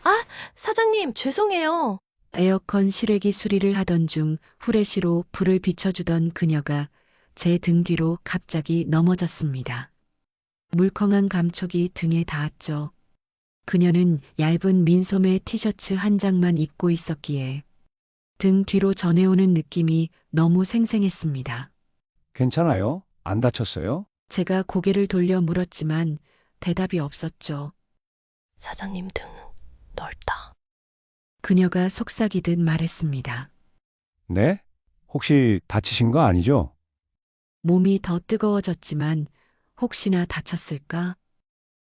아, 사장님, 죄송해요. 에어컨 실외기 수리를 하던 중 후레쉬로 불을 비춰주던 그녀가 제 등 뒤로 갑자기 넘어졌습니다. 물컹한 감촉이 등에 닿았죠. 그녀는 얇은 민소매 티셔츠 한 장만 입고 있었기에 등 뒤로 전해오는 느낌이 너무 생생했습니다. 괜찮아요? 안 다쳤어요? 제가 고개를 돌려 물었지만 대답이 없었죠. 사장님 등 넓다. 그녀가 속삭이듯 말했습니다. 네? 혹시 다치신 거 아니죠? 몸이 더 뜨거워졌지만 혹시나 다쳤을까?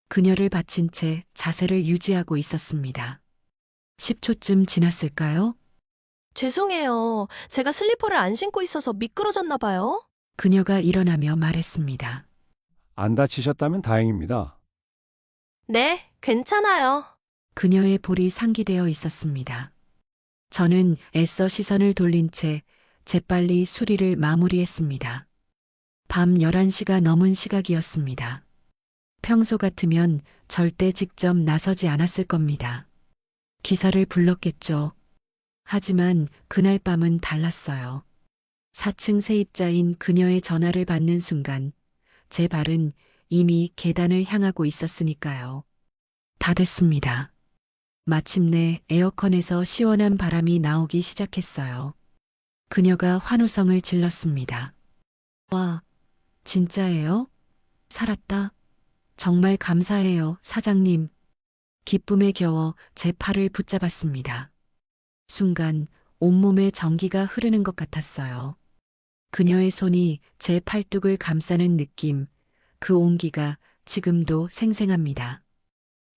그녀를 받친 채 자세를 유지하고 있었습니다. 10초쯤 지났을까요? 죄송해요. 제가 슬리퍼를 안 신고 있어서 미끄러졌나 봐요. 그녀가 일어나며 말했습니다. 안 다치셨다면 다행입니다. 네, 괜찮아요. 그녀의 볼이 상기되어 있었습니다. 저는 애써 시선을 돌린 채 재빨리 수리를 마무리했습니다. 밤 11시가 넘은 시각이었습니다. 평소 같으면 절대 직접 나서지 않았을 겁니다. 기사를 불렀겠죠. 하지만 그날 밤은 달랐어요. 4층 세입자인 그녀의 전화를 받는 순간 제 발은 이미 계단을 향하고 있었으니까요. 다 됐습니다. 마침내 에어컨에서 시원한 바람이 나오기 시작했어요. 그녀가 환호성을 질렀습니다. 와, 진짜예요? 살았다. 정말 감사해요, 사장님. 기쁨에 겨워 제 팔을 붙잡았습니다. 순간 온몸에 전기가 흐르는 것 같았어요. 그녀의 손이 제 팔뚝을 감싸는 느낌, 그 온기가 지금도 생생합니다.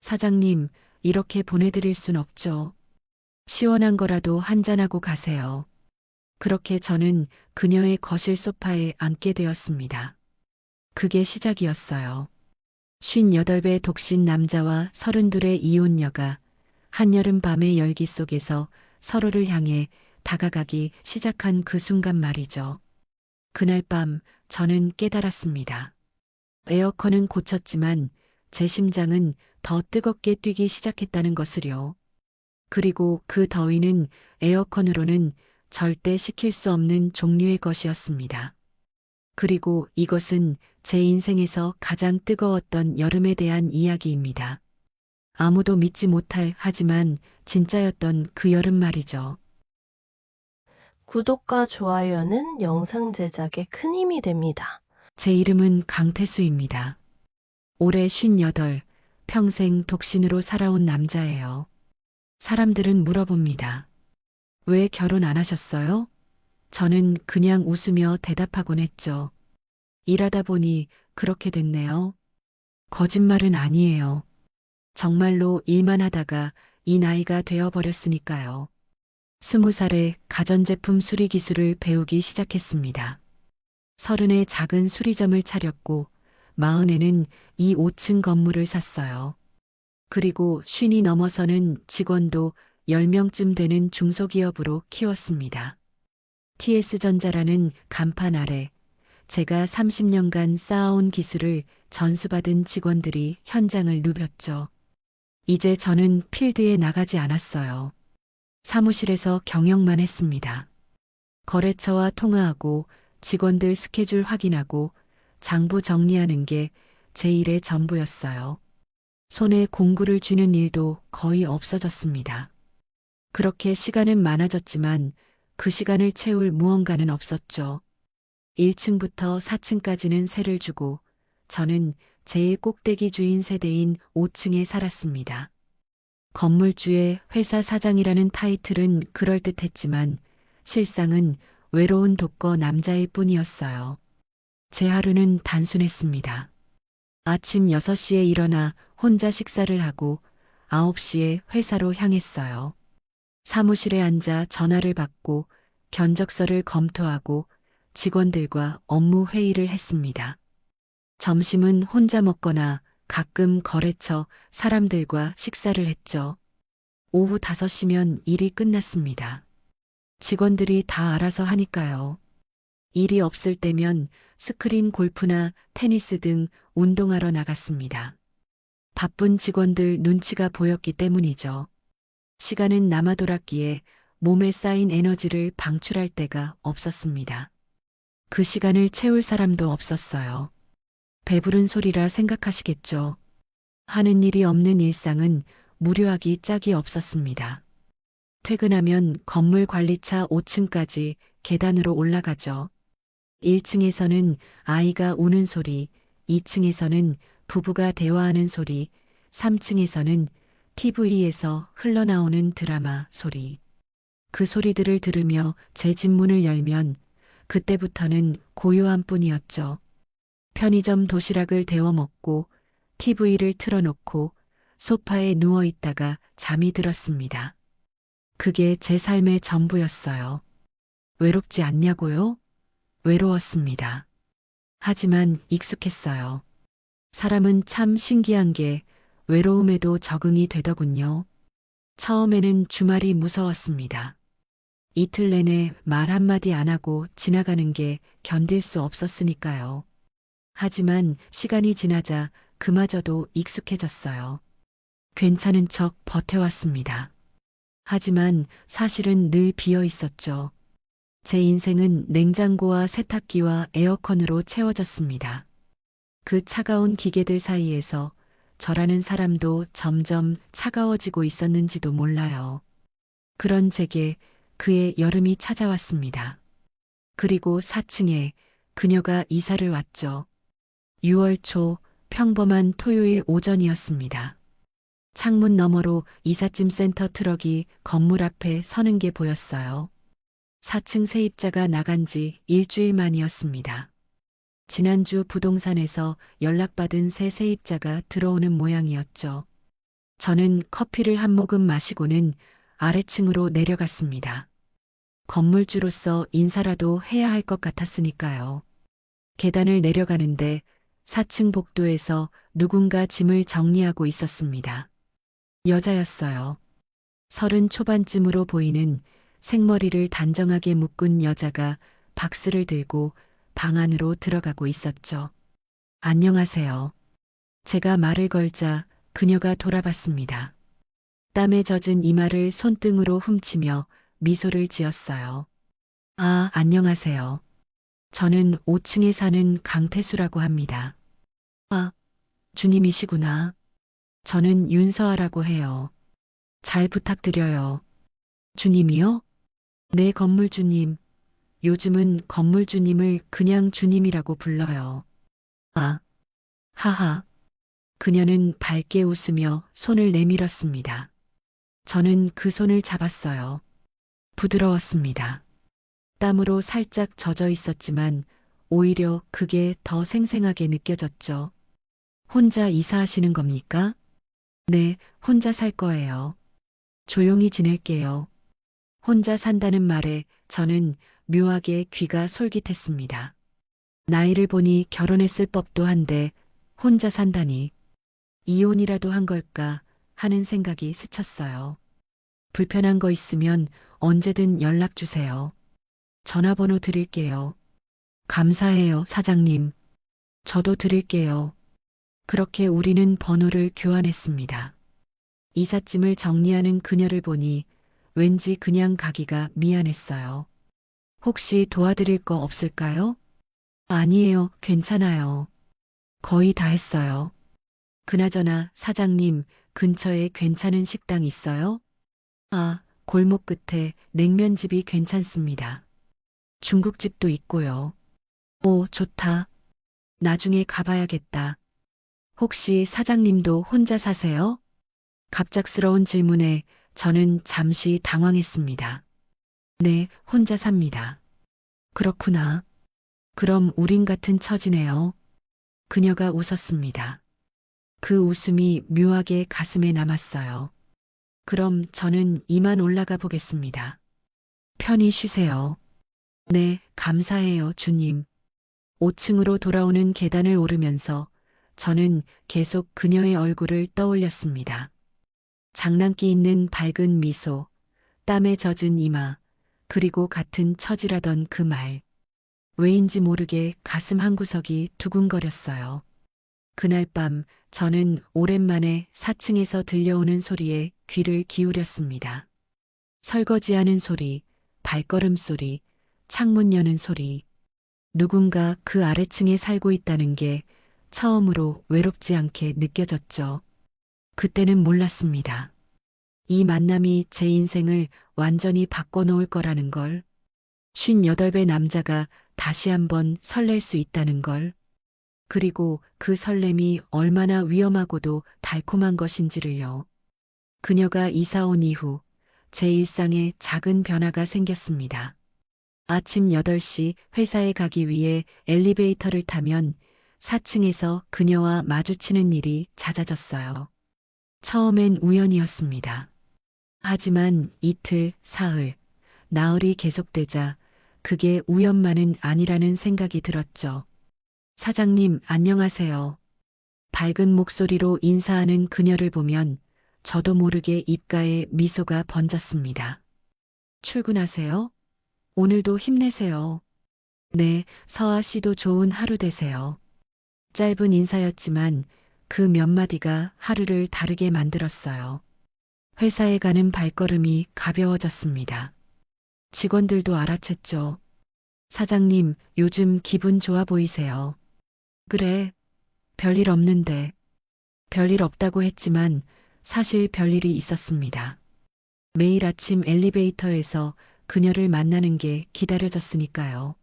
사장님, 이렇게 보내드릴 순 없죠. 시원한 거라도 한잔하고 가세요. 그렇게 저는 그녀의 거실 소파에 앉게 되었습니다. 그게 시작이었어요. 58배 독신 남자와 32의 이혼녀가 한여름 밤의 열기 속에서 서로를 향해 다가가기 시작한 그 순간 말이죠. 그날 밤 저는 깨달았습니다. 에어컨은 고쳤지만 제 심장은 더 뜨겁게 뛰기 시작했다는 것을요. 그리고 그 더위는 에어컨으로는 절대 식힐 수 없는 종류의 것이었습니다. 그리고 이것은 제 인생에서 가장 뜨거웠던 여름에 대한 이야기입니다. 아무도 믿지 못할 하지만 진짜였던 그 여름 말이죠. 구독과 좋아요는 영상 제작에 큰 힘이 됩니다. 제 이름은 강태수입니다. 올해 58, 평생 독신으로 살아온 남자예요. 사람들은 물어봅니다. 왜 결혼 안 하셨어요? 저는 그냥 웃으며 대답하곤 했죠. 일하다 보니 그렇게 됐네요. 거짓말은 아니에요. 정말로 일만 하다가 이 나이가 되어버렸으니까요. 20살에 가전제품 수리 기술을 배우기 시작했습니다. 30에 작은 수리점을 차렸고 40에는 이 5층 건물을 샀어요. 그리고 50이 넘어서는 직원도 10명쯤 되는 중소기업으로 키웠습니다. TS전자라는 간판 아래 제가 30년간 쌓아온 기술을 전수받은 직원들이 현장을 누볐죠. 이제 저는 필드에 나가지 않았어요. 사무실에서 경영만 했습니다. 거래처와 통화하고 직원들 스케줄 확인하고 장부 정리하는 게 제 일의 전부였어요. 손에 공구를 쥐는 일도 거의 없어졌습니다. 그렇게 시간은 많아졌지만 그 시간을 채울 무언가는 없었죠. 1층부터 4층까지는 세를 주고 저는 제일 꼭대기 주인 세대인 5층에 살았습니다. 건물주의 회사 사장이라는 타이틀은 그럴듯했지만 실상은 외로운 독거 남자일 뿐이었어요. 제 하루는 단순했습니다. 아침 6시에 일어나 혼자 식사를 하고 9시에 회사로 향했어요. 사무실에 앉아 전화를 받고 견적서를 검토하고 직원들과 업무 회의를 했습니다. 점심은 혼자 먹거나 가끔 거래처 사람들과 식사를 했죠. 오후 5시면 일이 끝났습니다. 직원들이 다 알아서 하니까요. 일이 없을 때면 스크린 골프나 테니스 등 운동하러 나갔습니다. 바쁜 직원들 눈치가 보였기 때문이죠. 시간은 남아돌았기에 몸에 쌓인 에너지를 방출할 데가 없었습니다. 그 시간을 채울 사람도 없었어요. 배부른 소리라 생각하시겠죠. 하는 일이 없는 일상은 무료하기 짝이 없었습니다. 퇴근하면 건물 관리차 5층까지 계단으로 올라가죠. 1층에서는 아이가 우는 소리, 2층에서는 부부가 대화하는 소리, 3층에서는 TV에서 흘러나오는 드라마 소리. 그 소리들을 들으며 제 집 문을 열면 그때부터는 고요한 뿐이었죠. 편의점 도시락을 데워 먹고 TV를 틀어놓고 소파에 누워 있다가 잠이 들었습니다. 그게 제 삶의 전부였어요. 외롭지 않냐고요? 외로웠습니다. 하지만 익숙했어요. 사람은 참 신기한 게 외로움에도 적응이 되더군요. 처음에는 주말이 무서웠습니다. 이틀 내내 말 한마디 안 하고 지나가는 게 견딜 수 없었으니까요. 하지만 시간이 지나자 그마저도 익숙해졌어요. 괜찮은 척 버텨왔습니다. 하지만 사실은 늘 비어 있었죠. 제 인생은 냉장고와 세탁기와 에어컨으로 채워졌습니다. 그 차가운 기계들 사이에서 저라는 사람도 점점 차가워지고 있었는지도 몰라요. 그런 제게 그의 여름이 찾아왔습니다. 그리고 4층에 그녀가 이사를 왔죠. 6월 초 평범한 토요일 오전이었습니다. 창문 너머로 이삿짐 센터 트럭이 건물 앞에 서는 게 보였어요. 4층 세입자가 나간 지 일주일 만이었습니다. 지난주 부동산에서 연락받은 새 세입자가 들어오는 모양이었죠. 저는 커피를 한 모금 마시고는 아래층으로 내려갔습니다. 건물주로서 인사라도 해야 할 것 같았으니까요. 계단을 내려가는데 4층 복도에서 누군가 짐을 정리하고 있었습니다. 여자였어요. 30 초반쯤으로 보이는 생머리를 단정하게 묶은 여자가 박스를 들고 방 안으로 들어가고 있었죠. 안녕하세요. 제가 말을 걸자 그녀가 돌아봤습니다. 땀에 젖은 이마를 손등으로 훔치며 미소를 지었어요. 아, 안녕하세요. 저는 5층에 사는 강태수라고 합니다. 아, 주님이시구나. 저는 윤서아라고 해요. 잘 부탁드려요. 주님이요? 네, 건물주님. 요즘은 건물주님을 그냥 주님이라고 불러요. 아, 하하. 그녀는 밝게 웃으며 손을 내밀었습니다. 저는 그 손을 잡았어요. 부드러웠습니다. 땀으로 살짝 젖어 있었지만 오히려 그게 더 생생하게 느껴졌죠. 혼자 이사하시는 겁니까? 네, 혼자 살 거예요. 조용히 지낼게요. 혼자 산다는 말에 저는 묘하게 귀가 솔깃했습니다. 나이를 보니 결혼했을 법도 한데 혼자 산다니. 이혼이라도 한 걸까 하는 생각이 스쳤어요. 불편한 거 있으면 언제든 연락 주세요. 전화번호 드릴게요. 감사해요, 사장님. 저도 드릴게요. 그렇게 우리는 번호를 교환했습니다. 이삿짐을 정리하는 그녀를 보니 왠지 그냥 가기가 미안했어요. 혹시 도와드릴 거 없을까요? 아니에요, 괜찮아요. 거의 다 했어요. 그나저나 사장님, 근처에 괜찮은 식당 있어요? 아, 골목 끝에 냉면집이 괜찮습니다. 중국집도 있고요. 오, 좋다. 나중에 가봐야겠다. 혹시 사장님도 혼자 사세요? 갑작스러운 질문에 저는 잠시 당황했습니다. 네, 혼자 삽니다. 그렇구나. 그럼 우린 같은 처지네요. 그녀가 웃었습니다. 그 웃음이 묘하게 가슴에 남았어요. 그럼 저는 이만 올라가 보겠습니다. 편히 쉬세요. 네, 감사해요, 주님. 5층으로 돌아오는 계단을 오르면서 저는 계속 그녀의 얼굴을 떠올렸습니다. 장난기 있는 밝은 미소, 땀에 젖은 이마, 그리고 같은 처지라던 그 말. 왜인지 모르게 가슴 한구석이 두근거렸어요. 그날 밤 저는 오랜만에 4층에서 들려오는 소리에 귀를 기울였습니다. 설거지하는 소리, 발걸음 소리, 창문 여는 소리. 누군가 그 아래층에 살고 있다는 게 처음으로 외롭지 않게 느껴졌죠. 그때는 몰랐습니다. 이 만남이 제 인생을 완전히 바꿔놓을 거라는 걸. 58배 남자가 다시 한번 설렐 수 있다는 걸. 그리고 그 설렘이 얼마나 위험하고도 달콤한 것인지를요. 그녀가 이사 온 이후 제 일상에 작은 변화가 생겼습니다. 아침 8시 회사에 가기 위해 엘리베이터를 타면 4층에서 그녀와 마주치는 일이 잦아졌어요. 처음엔 우연이었습니다. 하지만 이틀, 사흘, 나흘이 계속되자 그게 우연만은 아니라는 생각이 들었죠. 사장님, 안녕하세요. 밝은 목소리로 인사하는 그녀를 보면 저도 모르게 입가에 미소가 번졌습니다. 출근하세요? 오늘도 힘내세요. 네, 서아 씨도 좋은 하루 되세요. 짧은 인사였지만 그 몇 마디가 하루를 다르게 만들었어요. 회사에 가는 발걸음이 가벼워졌습니다. 직원들도 알아챘죠. 사장님, 요즘 기분 좋아 보이세요. 그래, 별일 없는데. 별일 없다고 했지만 사실 별일이 있었습니다. 매일 아침 엘리베이터에서 그녀를 만나는 게 기다려졌으니까요.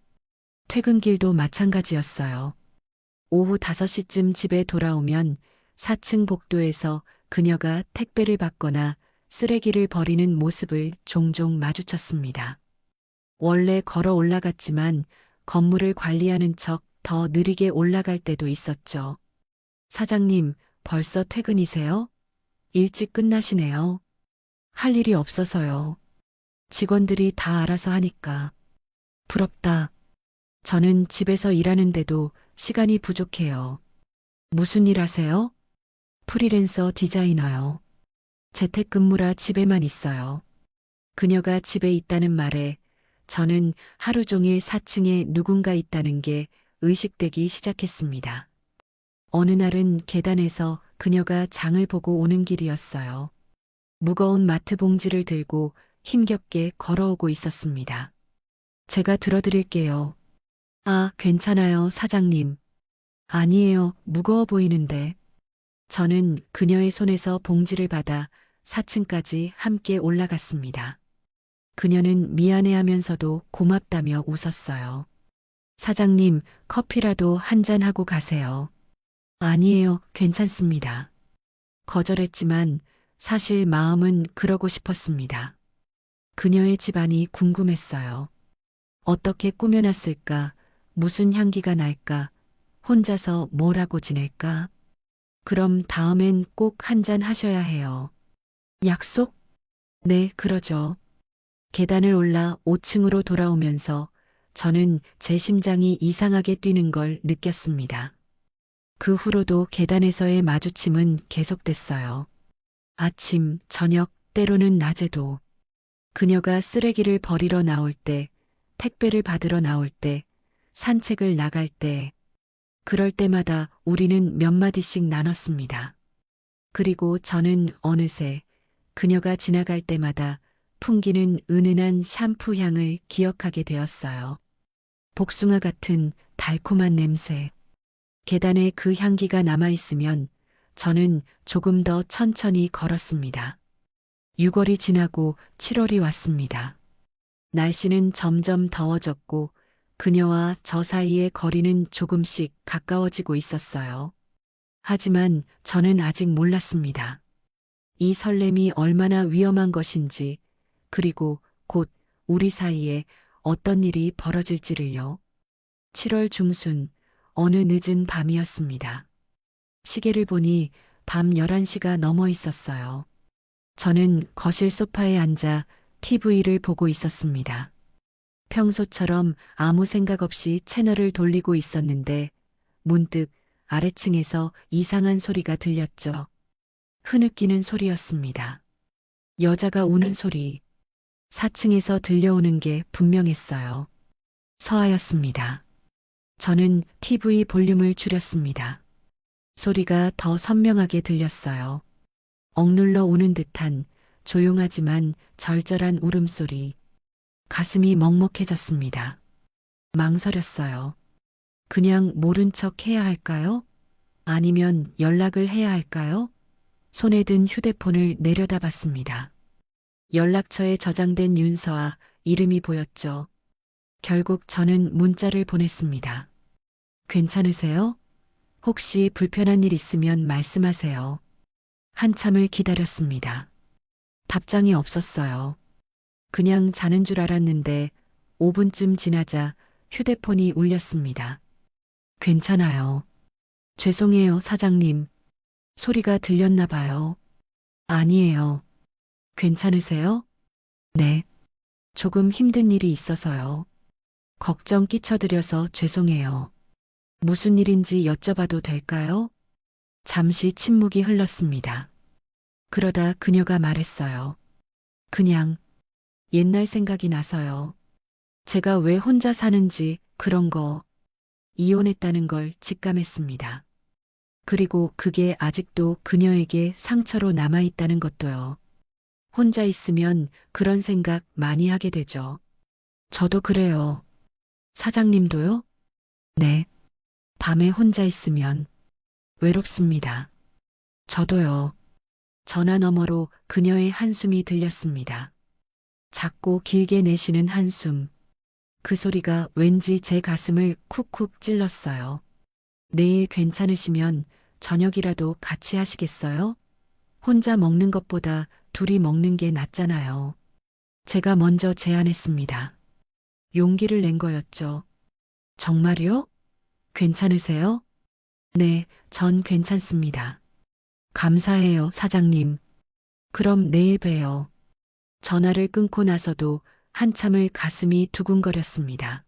퇴근길도 마찬가지였어요. 오후 5시쯤 집에 돌아오면 4층 복도에서 그녀가 택배를 받거나 쓰레기를 버리는 모습을 종종 마주쳤습니다. 원래 걸어 올라갔지만 건물을 관리하는 척 더 느리게 올라갈 때도 있었죠. 사장님, 벌써 퇴근이세요? 일찍 끝나시네요. 할 일이 없어서요. 직원들이 다 알아서 하니까. 부럽다. 저는 집에서 일하는데도 시간이 부족해요. 무슨 일 하세요? 프리랜서 디자이너요. 재택근무라 집에만 있어요. 그녀가 집에 있다는 말에 저는 하루 종일 4층에 누군가 있다는 게 의식되기 시작했습니다. 어느 날은 계단에서 그녀가 장을 보고 오는 길이었어요. 무거운 마트 봉지를 들고 힘겹게 걸어오고 있었습니다. 제가 들어드릴게요. 아, 괜찮아요, 사장님. 아니에요, 무거워 보이는데. 저는 그녀의 손에서 봉지를 받아 4층까지 함께 올라갔습니다. 그녀는 미안해하면서도 고맙다며 웃었어요. 사장님, 커피라도 한잔 하고 가세요. 아니에요, 괜찮습니다. 거절했지만 사실 마음은 그러고 싶었습니다. 그녀의 집안이 궁금했어요. 어떻게 꾸며놨을까? 무슨 향기가 날까? 혼자서 뭘 하고 지낼까? 그럼 다음엔 꼭 한잔 하셔야 해요. 약속? 네, 그러죠. 계단을 올라 5층으로 돌아오면서 저는 제 심장이 이상하게 뛰는 걸 느꼈습니다. 그 후로도 계단에서의 마주침은 계속됐어요. 아침, 저녁, 때로는 낮에도. 그녀가 쓰레기를 버리러 나올 때, 택배를 받으러 나올 때, 산책을 나갈 때, 그럴 때마다 우리는 몇 마디씩 나눴습니다. 그리고 저는 어느새 그녀가 지나갈 때마다 풍기는 은은한 샴푸 향을 기억하게 되었어요. 복숭아 같은 달콤한 냄새. 계단에 그 향기가 남아있으면 저는 조금 더 천천히 걸었습니다. 6월이 지나고 7월이 왔습니다. 날씨는 점점 더워졌고 그녀와 저 사이의 거리는 조금씩 가까워지고 있었어요. 하지만 저는 아직 몰랐습니다. 이 설렘이 얼마나 위험한 것인지, 그리고 곧 우리 사이에 어떤 일이 벌어질지를요. 7월 중순, 어느 늦은 밤이었습니다. 시계를 보니 밤 11시가 넘어 있었어요. 저는 거실 소파에 앉아 TV를 보고 있었습니다. 평소처럼 아무 생각 없이 채널을 돌리고 있었는데 문득 아래층에서 이상한 소리가 들렸죠. 흐느끼는 소리였습니다. 여자가 우는 소리. 4층에서 들려오는 게 분명했어요. 서아였습니다. 저는 TV 볼륨을 줄였습니다. 소리가 더 선명하게 들렸어요. 억눌러 오는 듯한 조용하지만 절절한 울음소리. 가슴이 먹먹해졌습니다. 망설였어요. 그냥 모른 척 해야 할까요? 아니면 연락을 해야 할까요? 손에 든 휴대폰을 내려다봤습니다. 연락처에 저장된 윤서아 이름이 보였죠. 결국 저는 문자를 보냈습니다. 괜찮으세요? 혹시 불편한 일 있으면 말씀하세요. 한참을 기다렸습니다. 답장이 없었어요. 그냥 자는 줄 알았는데 5분쯤 지나자 휴대폰이 울렸습니다. 괜찮아요. 죄송해요, 사장님. 소리가 들렸나 봐요. 아니에요. 괜찮으세요? 네. 조금 힘든 일이 있어서요. 걱정 끼쳐드려서 죄송해요. 무슨 일인지 여쭤봐도 될까요? 잠시 침묵이 흘렀습니다. 그러다 그녀가 말했어요. 그냥 옛날 생각이 나서요. 제가 왜 혼자 사는지 그런 거 이혼했다는 걸 직감했습니다. 그리고 그게 아직도 그녀에게 상처로 남아있다는 것도요. 혼자 있으면 그런 생각 많이 하게 되죠. 저도 그래요. 사장님도요? 네. 밤에 혼자 있으면 외롭습니다. 저도요. 전화 너머로 그녀의 한숨이 들렸습니다. 작고 길게 내쉬는 한숨. 그 소리가 왠지 제 가슴을 쿡쿡 찔렀어요. 내일 괜찮으시면 저녁이라도 같이 하시겠어요? 혼자 먹는 것보다 둘이 먹는 게 낫잖아요. 제가 먼저 제안했습니다. 용기를 낸 거였죠. 정말요? 괜찮으세요? 네, 전 괜찮습니다. 감사해요, 사장님. 그럼 내일 봬요. 전화를 끊고 나서도 한참을 가슴이 두근거렸습니다.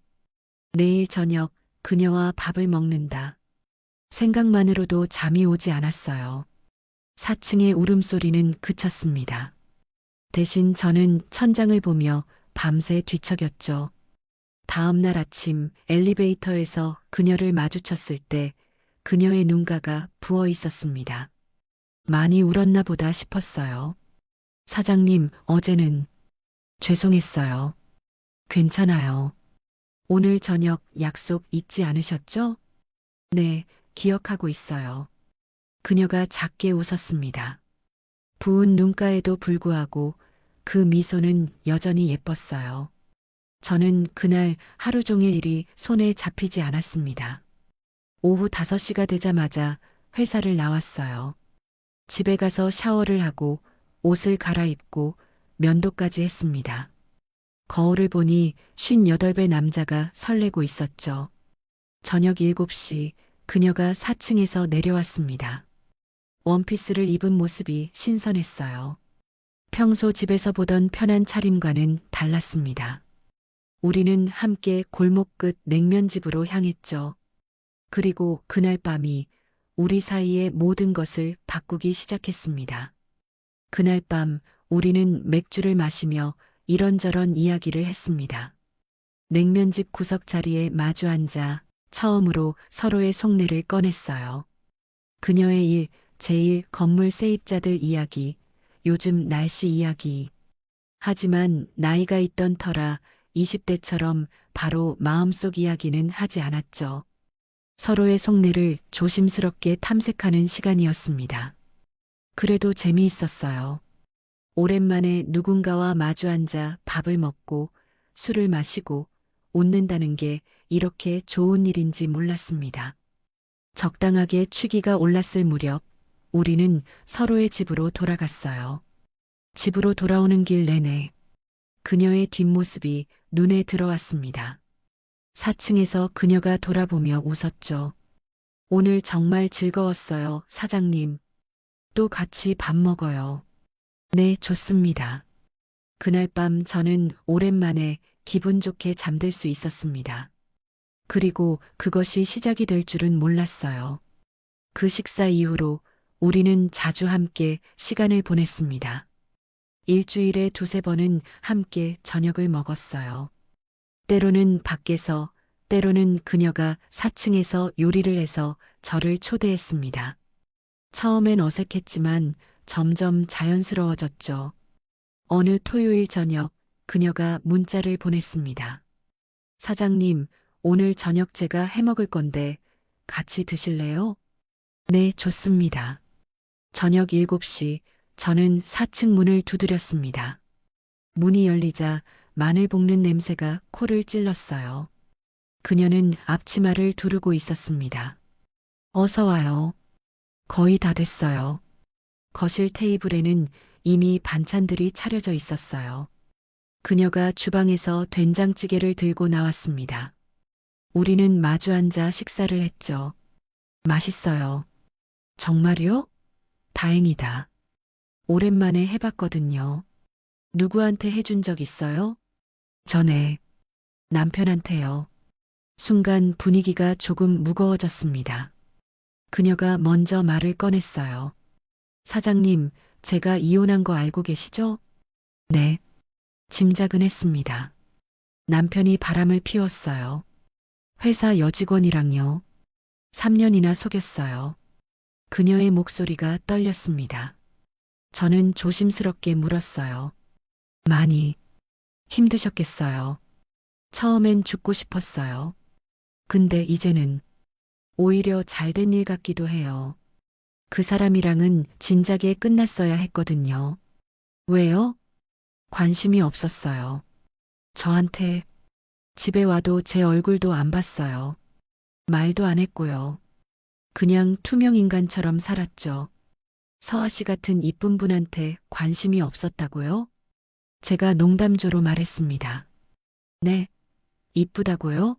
내일 저녁 그녀와 밥을 먹는다. 생각만으로도 잠이 오지 않았어요. 4층의 울음소리는 그쳤습니다. 대신 저는 천장을 보며 밤새 뒤척였죠. 다음 날 아침 엘리베이터에서 그녀를 마주쳤을 때 그녀의 눈가가 부어 있었습니다. 많이 울었나 보다 싶었어요. 사장님, 어제는 죄송했어요. 괜찮아요. 오늘 저녁 약속 잊지 않으셨죠? 네, 기억하고 있어요. 그녀가 작게 웃었습니다. 부은 눈가에도 불구하고 그 미소는 여전히 예뻤어요. 저는 그날 하루 종일 일이 손에 잡히지 않았습니다. 오후 5시가 되자마자 회사를 나왔어요. 집에 가서 샤워를 하고 옷을 갈아입고 면도까지 했습니다. 거울을 보니 58배 남자가 설레고 있었죠. 저녁 7시 그녀가 4층에서 내려왔습니다. 원피스를 입은 모습이 신선했어요. 평소 집에서 보던 편한 차림과는 달랐습니다. 우리는 함께 골목 끝 냉면집으로 향했죠. 그리고 그날 밤이 우리 사이의 모든 것을 바꾸기 시작했습니다. 그날 밤 우리는 맥주를 마시며 이런저런 이야기를 했습니다. 냉면집 구석 자리에 마주 앉아 처음으로 서로의 속내를 꺼냈어요. 그녀의 일, 제 일, 건물 세입자들 이야기, 요즘 날씨 이야기. 하지만 나이가 있던 터라 20대처럼 바로 마음속 이야기는 하지 않았죠. 서로의 속내를 조심스럽게 탐색하는 시간이었습니다. 그래도 재미있었어요. 오랜만에 누군가와 마주 앉아 밥을 먹고 술을 마시고 웃는다는 게 이렇게 좋은 일인지 몰랐습니다. 적당하게 취기가 올랐을 무렵 우리는 서로의 집으로 돌아갔어요. 집으로 돌아오는 길 내내 그녀의 뒷모습이 눈에 들어왔습니다. 4층에서 그녀가 돌아보며 웃었죠. 오늘 정말 즐거웠어요, 사장님. 또 같이 밥 먹어요. 네, 좋습니다. 그날 밤 저는 오랜만에 기분 좋게 잠들 수 있었습니다. 그리고 그것이 시작이 될 줄은 몰랐어요. 그 식사 이후로 우리는 자주 함께 시간을 보냈습니다. 일주일에 2~3번은 함께 저녁을 먹었어요. 때로는 밖에서, 때로는 그녀가 4층에서 요리를 해서 저를 초대했습니다. 처음엔 어색했지만 점점 자연스러워졌죠. 어느 토요일 저녁 그녀가 문자를 보냈습니다. 사장님, 오늘 저녁 제가 해먹을 건데 같이 드실래요? 네, 좋습니다. 저녁 7시 저는 4층 문을 두드렸습니다. 문이 열리자 마늘 볶는 냄새가 코를 찔렀어요. 그녀는 앞치마를 두르고 있었습니다. 어서 와요. 거의 다 됐어요. 거실 테이블에는 이미 반찬들이 차려져 있었어요. 그녀가 주방에서 된장찌개를 들고 나왔습니다. 우리는 마주 앉아 식사를 했죠. 맛있어요. 정말요? 다행이다. 오랜만에 해봤거든요. 누구한테 해준 적 있어요? 전에 남편한테요. 순간 분위기가 조금 무거워졌습니다. 그녀가 먼저 말을 꺼냈어요. 사장님, 제가 이혼한 거 알고 계시죠? 네. 짐작은 했습니다. 남편이 바람을 피웠어요. 회사 여직원이랑요. 3년이나 속였어요. 그녀의 목소리가 떨렸습니다. 저는 조심스럽게 물었어요. 많이 힘드셨겠어요. 처음엔 죽고 싶었어요. 근데 이제는 오히려 잘된 일 같기도 해요. 그 사람이랑은 진작에 끝났어야 했거든요. 왜요? 관심이 없었어요. 저한테 집에 와도 제 얼굴도 안 봤어요. 말도 안 했고요. 그냥 투명 인간처럼 살았죠. 서아 씨 같은 이쁜 분한테 관심이 없었다고요? 제가 농담조로 말했습니다. 네, 이쁘다고요?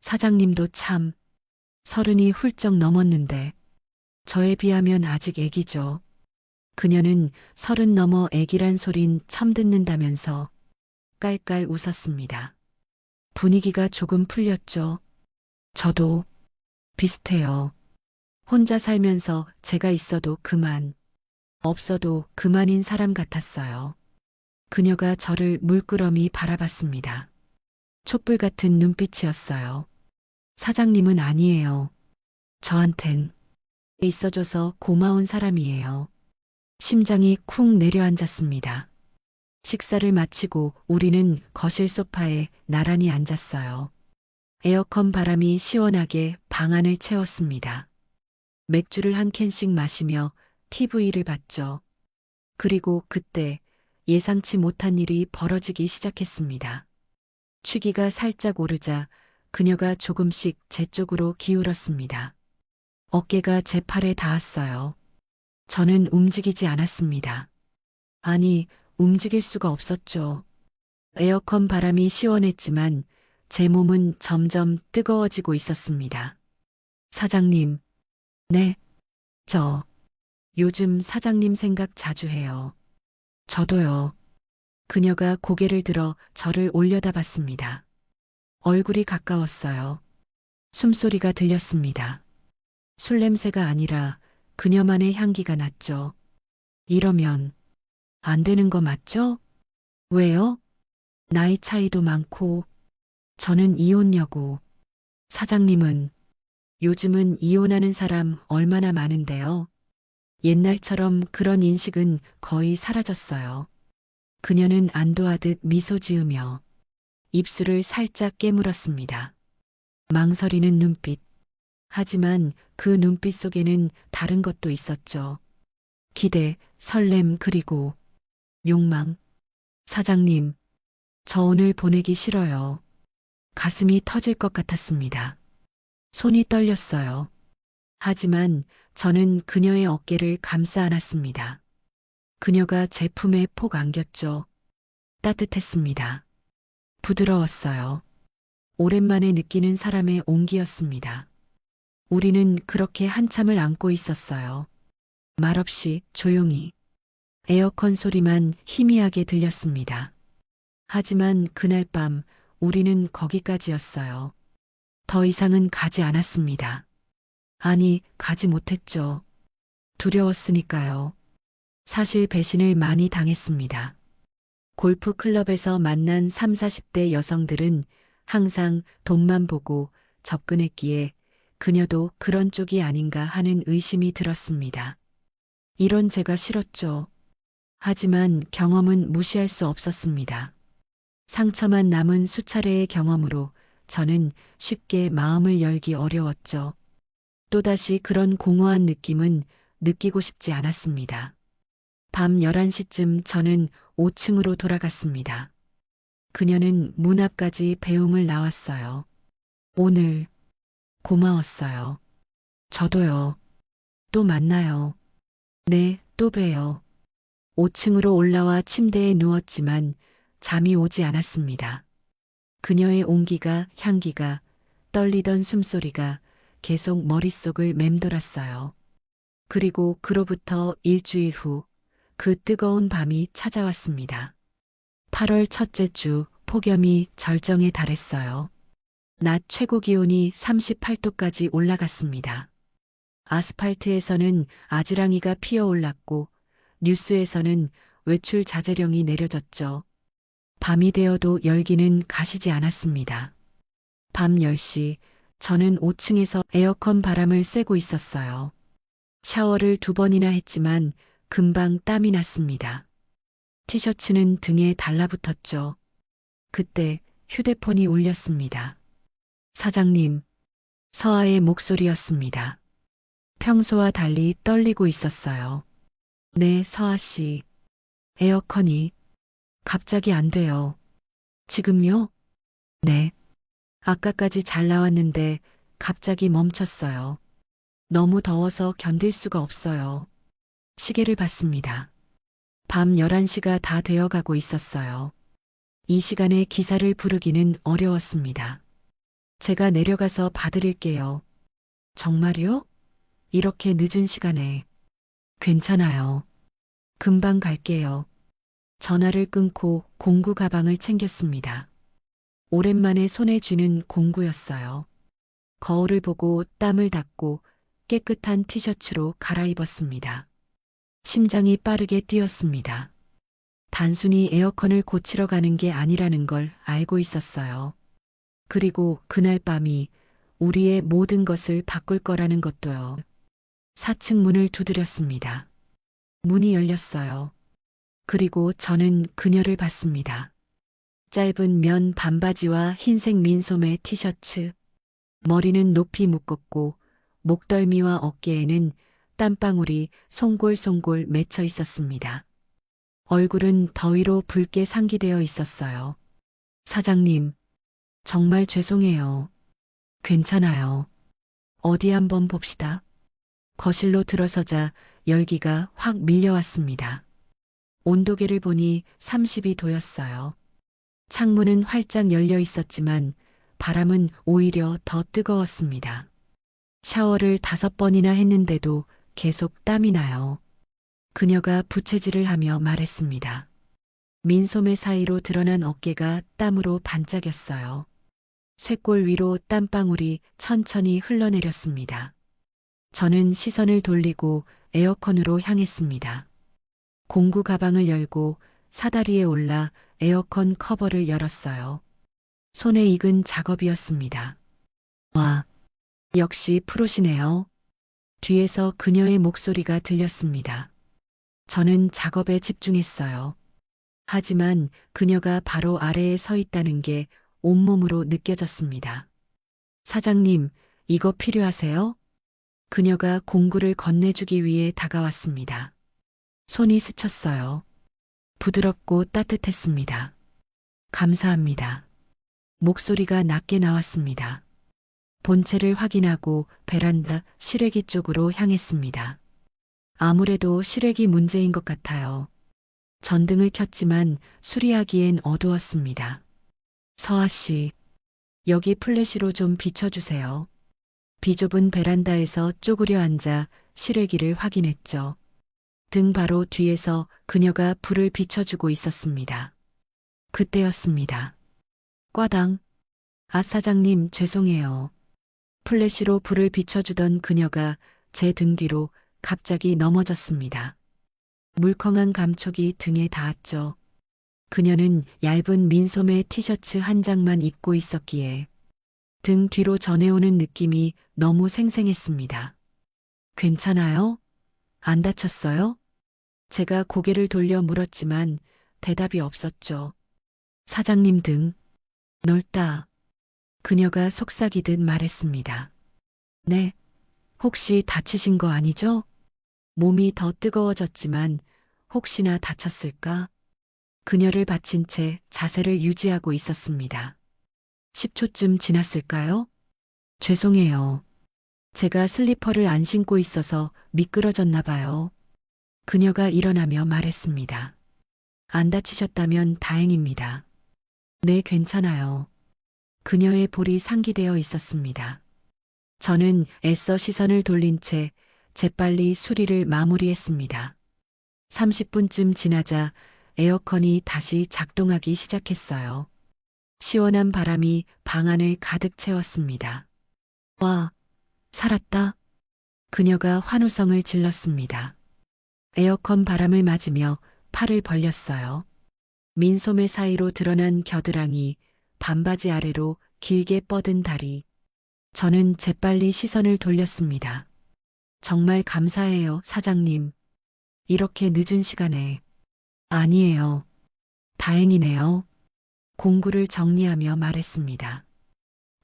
사장님도 참 30이 훌쩍 넘었는데 저에 비하면 아직 애기죠. 그녀는 30 넘어 애기란 소린 처음 듣는다면서 깔깔 웃었습니다. 분위기가 조금 풀렸죠. 저도 비슷해요. 혼자 살면서 제가 있어도 그만, 없어도 그만인 사람 같았어요. 그녀가 저를 물끄러미 바라봤습니다. 촛불 같은 눈빛이었어요. 사장님은 아니에요. 저한텐 있어줘서 고마운 사람이에요. 심장이 쿵 내려앉았습니다. 식사를 마치고 우리는 거실 소파에 나란히 앉았어요. 에어컨 바람이 시원하게 방 안을 채웠습니다. 맥주를 한 캔씩 마시며 TV를 봤죠. 그리고 그때 예상치 못한 일이 벌어지기 시작했습니다. 취기가 살짝 오르자 그녀가 조금씩 제 쪽으로 기울었습니다. 어깨가 제 팔에 닿았어요. 저는 움직이지 않았습니다. 아니, 움직일 수가 없었죠. 에어컨 바람이 시원했지만 제 몸은 점점 뜨거워지고 있었습니다. 사장님. 네, 저 요즘 사장님 생각 자주 해요. 저도요. 그녀가 고개를 들어 저를 올려다봤습니다. 얼굴이 가까웠어요. 숨소리가 들렸습니다. 술 냄새가 아니라 그녀만의 향기가 났죠. 이러면 안 되는 거 맞죠? 왜요? 나이 차이도 많고 저는 이혼녀고 사장님은 요즘은 이혼하는 사람 얼마나 많은데요. 옛날처럼 그런 인식은 거의 사라졌어요. 그녀는 안도하듯 미소 지으며 입술을 살짝 깨물었습니다. 망설이는 눈빛. 하지만 그 눈빛 속에는 다른 것도 있었죠. 기대, 설렘 그리고 욕망. 사장님, 저 오늘 보내기 싫어요. 가슴이 터질 것 같았습니다. 손이 떨렸어요. 하지만 저는 그녀의 어깨를 감싸 안았습니다. 그녀가 제 품에 폭 안겼죠. 따뜻했습니다. 부드러웠어요. 오랜만에 느끼는 사람의 온기였습니다. 우리는 그렇게 한참을 안고 있었어요. 말없이 조용히. 에어컨 소리만 희미하게 들렸습니다. 하지만 그날 밤 우리는 거기까지였어요. 더 이상은 가지 않았습니다. 아니, 가지 못했죠. 두려웠으니까요. 사실 배신을 많이 당했습니다. 골프 클럽에서 만난 30, 40대 여성들은 항상 돈만 보고 접근했기에 그녀도 그런 쪽이 아닌가 하는 의심이 들었습니다. 이런 제가 싫었죠. 하지만 경험은 무시할 수 없었습니다. 상처만 남은 수차례의 경험으로 저는 쉽게 마음을 열기 어려웠죠. 또다시 그런 공허한 느낌은 느끼고 싶지 않았습니다. 밤 11시쯤 저는 5층으로 돌아갔습니다. 그녀는 문 앞까지 배웅을 나왔어요. 오늘 고마웠어요. 저도요. 또 만나요. 네, 또 봬요. 5층으로 올라와 침대에 누웠지만 잠이 오지 않았습니다. 그녀의 온기가, 향기가, 떨리던 숨소리가 계속 머릿속을 맴돌았어요. 그리고 그로부터 일주일 후 그 뜨거운 밤이 찾아왔습니다. 8월 첫째 주 폭염이 절정에 달했어요. 낮 최고 기온이 38도까지 올라갔습니다. 아스팔트에서는 아지랑이가 피어올랐고 뉴스에서는 외출 자제령이 내려졌죠. 밤이 되어도 열기는 가시지 않았습니다. 밤 10시 저는 5층에서 에어컨 바람을 쐬고 있었어요. 샤워를 2번이나 했지만 금방 땀이 났습니다. 티셔츠는 등에 달라붙었죠. 그때 휴대폰이 울렸습니다. 사장님, 서아의 목소리였습니다. 평소와 달리 떨리고 있었어요. 네, 서아 씨. 에어컨이 갑자기 안 돼요. 지금요? 네. 아까까지 잘 나왔는데 갑자기 멈췄어요. 너무 더워서 견딜 수가 없어요. 시계를 봤습니다. 밤 11시가 다 되어가고 있었어요. 이 시간에 기사를 부르기는 어려웠습니다. 제가 내려가서 봐드릴게요. 정말요? 이렇게 늦은 시간에. 괜찮아요. 금방 갈게요. 전화를 끊고 공구 가방을 챙겼습니다. 오랜만에 손에 쥐는 공구였어요. 거울을 보고 땀을 닦고 깨끗한 티셔츠로 갈아입었습니다. 심장이 빠르게 뛰었습니다. 단순히 에어컨을 고치러 가는 게 아니라는 걸 알고 있었어요. 그리고 그날 밤이 우리의 모든 것을 바꿀 거라는 것도요. 4층 문을 두드렸습니다. 문이 열렸어요. 그리고 저는 그녀를 봤습니다. 짧은 면 반바지와 흰색 민소매 티셔츠. 머리는 높이 묶었고 목덜미와 어깨에는 땀방울이 송골송골 맺혀 있었습니다. 얼굴은 더위로 붉게 상기되어 있었어요. 사장님, 정말 죄송해요. 괜찮아요. 어디 한번 봅시다. 거실로 들어서자 열기가 확 밀려왔습니다. 온도계를 보니 32도였어요. 창문은 활짝 열려 있었지만 바람은 오히려 더 뜨거웠습니다. 샤워를 5번이나 했는데도 계속 땀이 나요. 그녀가 부채질을 하며 말했습니다. 민소매 사이로 드러난 어깨가 땀으로 반짝였어요. 쇄골 위로 땀방울이 천천히 흘러내렸습니다. 저는 시선을 돌리고 에어컨으로 향했습니다. 공구 가방을 열고 사다리에 올라 에어컨 커버를 열었어요. 손에 익은 작업이었습니다. 와, 역시 프로시네요. 뒤에서 그녀의 목소리가 들렸습니다. 저는 작업에 집중했어요. 하지만 그녀가 바로 아래에 서 있다는 게 온몸으로 느껴졌습니다. 사장님, 이거 필요하세요? 그녀가 공구를 건네주기 위해 다가왔습니다. 손이 스쳤어요. 부드럽고 따뜻했습니다. 감사합니다. 목소리가 낮게 나왔습니다. 본체를 확인하고 베란다 실외기 쪽으로 향했습니다. 아무래도 실외기 문제인 것 같아요. 전등을 켰지만 수리하기엔 어두웠습니다. 서아 씨, 여기 플래시로 좀 비춰주세요. 비좁은 베란다에서 쪼그려 앉아 실외기를 확인했죠. 등 바로 뒤에서 그녀가 불을 비춰주고 있었습니다. 그때였습니다. 꽈당. 아, 사장님, 죄송해요. 플래시로 불을 비춰주던 그녀가 제 등 뒤로 갑자기 넘어졌습니다. 물컹한 감촉이 등에 닿았죠. 그녀는 얇은 민소매 티셔츠 한 장만 입고 있었기에 등 뒤로 전해오는 느낌이 너무 생생했습니다. 괜찮아요? 안 다쳤어요? 제가 고개를 돌려 물었지만 대답이 없었죠. 사장님 등 넓다. 그녀가 속삭이듯 말했습니다. 네, 혹시 다치신 거 아니죠? 몸이 더 뜨거워졌지만 혹시나 다쳤을까? 그녀를 받친 채 자세를 유지하고 있었습니다. 10초쯤 지났을까요? 죄송해요. 제가 슬리퍼를 안 신고 있어서 미끄러졌나 봐요. 그녀가 일어나며 말했습니다. 안 다치셨다면 다행입니다. 네, 괜찮아요. 그녀의 볼이 상기되어 있었습니다. 저는 애써 시선을 돌린 채 재빨리 수리를 마무리했습니다. 30분쯤 지나자 에어컨이 다시 작동하기 시작했어요. 시원한 바람이 방 안을 가득 채웠습니다. 와, 살았다. 그녀가 환호성을 질렀습니다. 에어컨 바람을 맞으며 팔을 벌렸어요. 민소매 사이로 드러난 겨드랑이, 반바지 아래로 길게 뻗은 다리. 저는 재빨리 시선을 돌렸습니다. 정말 감사해요, 사장님. 이렇게 늦은 시간에. 아니에요. 다행이네요. 공구를 정리하며 말했습니다.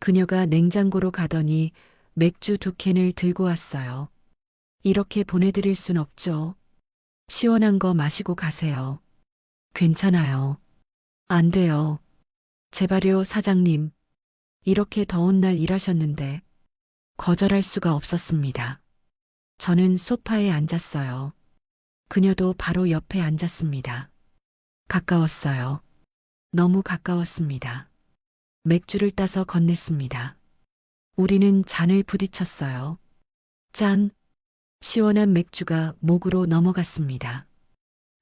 그녀가 냉장고로 가더니 맥주 2캔을 들고 왔어요. 이렇게 보내드릴 순 없죠. 시원한 거 마시고 가세요. 괜찮아요. 안 돼요. 제발요, 사장님. 이렇게 더운 날 일하셨는데 거절할 수가 없었습니다. 저는 소파에 앉았어요. 그녀도 바로 옆에 앉았습니다. 가까웠어요. 너무 가까웠습니다. 맥주를 따서 건넸습니다. 우리는 잔을 부딪혔어요. 짠! 시원한 맥주가 목으로 넘어갔습니다.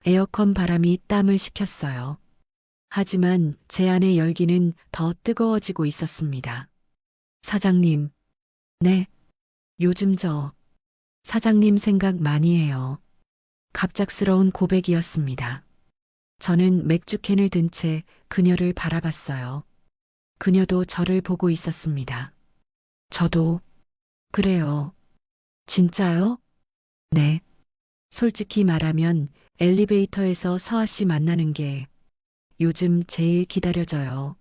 에어컨 바람이 땀을 식혔어요. 하지만 제 안의 열기는 더 뜨거워지고 있었습니다. 사장님. 네. 요즘 사장님 생각 많이 해요. 갑작스러운 고백이었습니다. 저는 맥주캔을 든 채 그녀를 바라봤어요. 그녀도 저를 보고 있었습니다. 저도. 그래요. 진짜요? 네. 솔직히 말하면 엘리베이터에서 서아 씨 만나는 게 요즘 제일 기다려져요.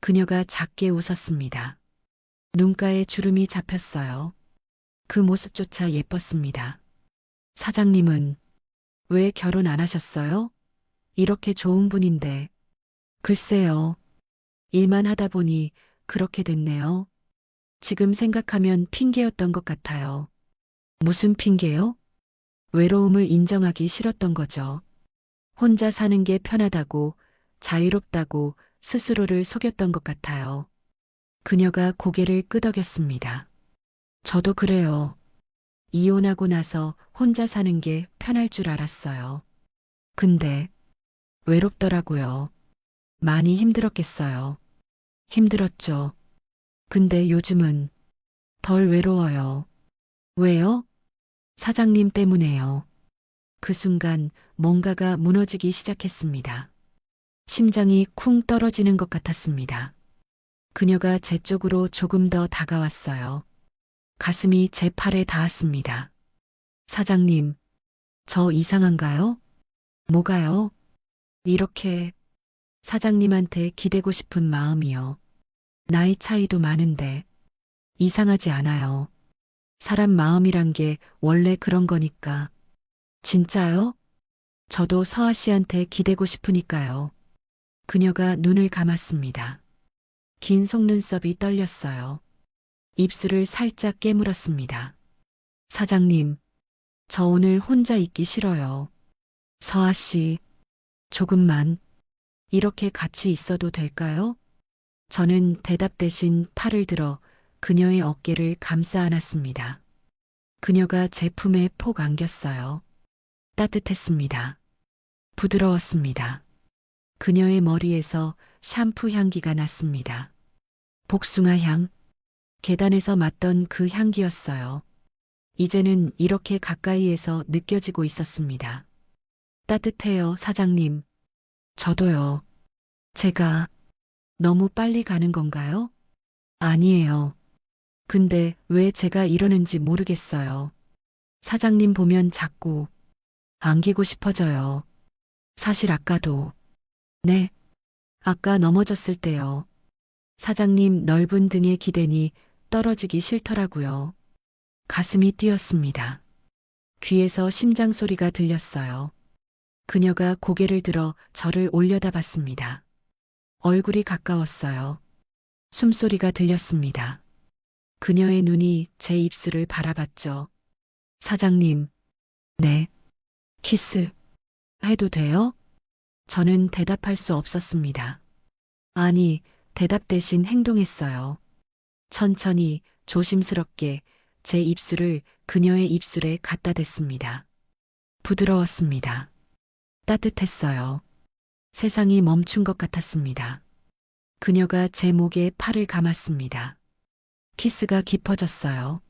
그녀가 작게 웃었습니다. 눈가에 주름이 잡혔어요. 그 모습조차 예뻤습니다. 사장님은 왜 결혼 안 하셨어요? 이렇게 좋은 분인데. 글쎄요. 일만 하다 보니 그렇게 됐네요. 지금 생각하면 핑계였던 것 같아요. 무슨 핑계요? 외로움을 인정하기 싫었던 거죠. 혼자 사는 게 편하다고, 자유롭다고 스스로를 속였던 것 같아요. 그녀가 고개를 끄덕였습니다. 저도 그래요. 이혼하고 나서 혼자 사는 게 편할 줄 알았어요. 근데 외롭더라고요. 많이 힘들었겠어요. 힘들었죠. 근데 요즘은 덜 외로워요. 왜요? 사장님 때문에요. 그 순간 뭔가가 무너지기 시작했습니다. 심장이 쿵 떨어지는 것 같았습니다. 그녀가 제 쪽으로 조금 더 다가왔어요. 가슴이 제 팔에 닿았습니다. 사장님, 저 이상한가요? 뭐가요? 이렇게 사장님한테 기대고 싶은 마음이요. 나이 차이도 많은데 이상하지 않아요. 사람 마음이란 게 원래 그런 거니까. 진짜요? 저도 서아 씨한테 기대고 싶으니까요. 그녀가 눈을 감았습니다. 긴 속눈썹이 떨렸어요. 입술을 살짝 깨물었습니다. 사장님, 저 오늘 혼자 있기 싫어요. 서아 씨, 조금만 이렇게 같이 있어도 될까요? 저는 대답 대신 팔을 들어 그녀의 어깨를 감싸 안았습니다. 그녀가 제 품에 폭 안겼어요. 따뜻했습니다. 부드러웠습니다. 그녀의 머리에서 샴푸 향기가 났습니다. 복숭아 향, 계단에서 맡던 그 향기였어요. 이제는 이렇게 가까이에서 느껴지고 있었습니다. 따뜻해요, 사장님. 저도요. 제가 너무 빨리 가는 건가요? 아니에요. 근데 왜 제가 이러는지 모르겠어요. 사장님 보면 자꾸 안기고 싶어져요. 사실 아까도. 네, 아까 넘어졌을 때요. 사장님 넓은 등에 기대니 떨어지기 싫더라고요. 가슴이 뛰었습니다. 귀에서 심장 소리가 들렸어요. 그녀가 고개를 들어 저를 올려다봤습니다. 얼굴이 가까웠어요. 숨소리가 들렸습니다. 그녀의 눈이 제 입술을 바라봤죠. 사장님, 네, 키스 해도 돼요? 저는 대답할 수 없었습니다. 아니, 대답 대신 행동했어요. 천천히, 조심스럽게 제 입술을 그녀의 입술에 갖다 댔습니다. 부드러웠습니다. 따뜻했어요. 세상이 멈춘 것 같았습니다. 그녀가 제 목에 팔을 감았습니다. 키스가 깊어졌어요.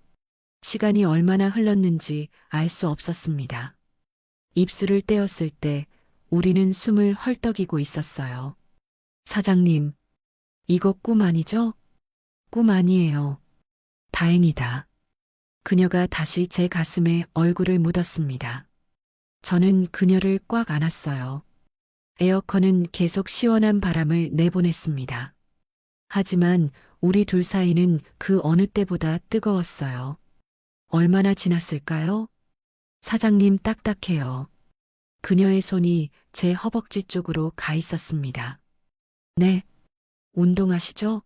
시간이 얼마나 흘렀는지 알 수 없었습니다. 입술을 떼었을 때 우리는 숨을 헐떡이고 있었어요. 사장님, 이거 꿈 아니죠? 꿈 아니에요. 다행이다. 그녀가 다시 제 가슴에 얼굴을 묻었습니다. 저는 그녀를 꽉 안았어요. 에어컨은 계속 시원한 바람을 내보냈습니다. 하지만 우리 둘 사이는 그 어느 때보다 뜨거웠어요. 얼마나 지났을까요? 사장님 딱딱해요. 그녀의 손이 제 허벅지 쪽으로 가 있었습니다. 네, 운동하시죠?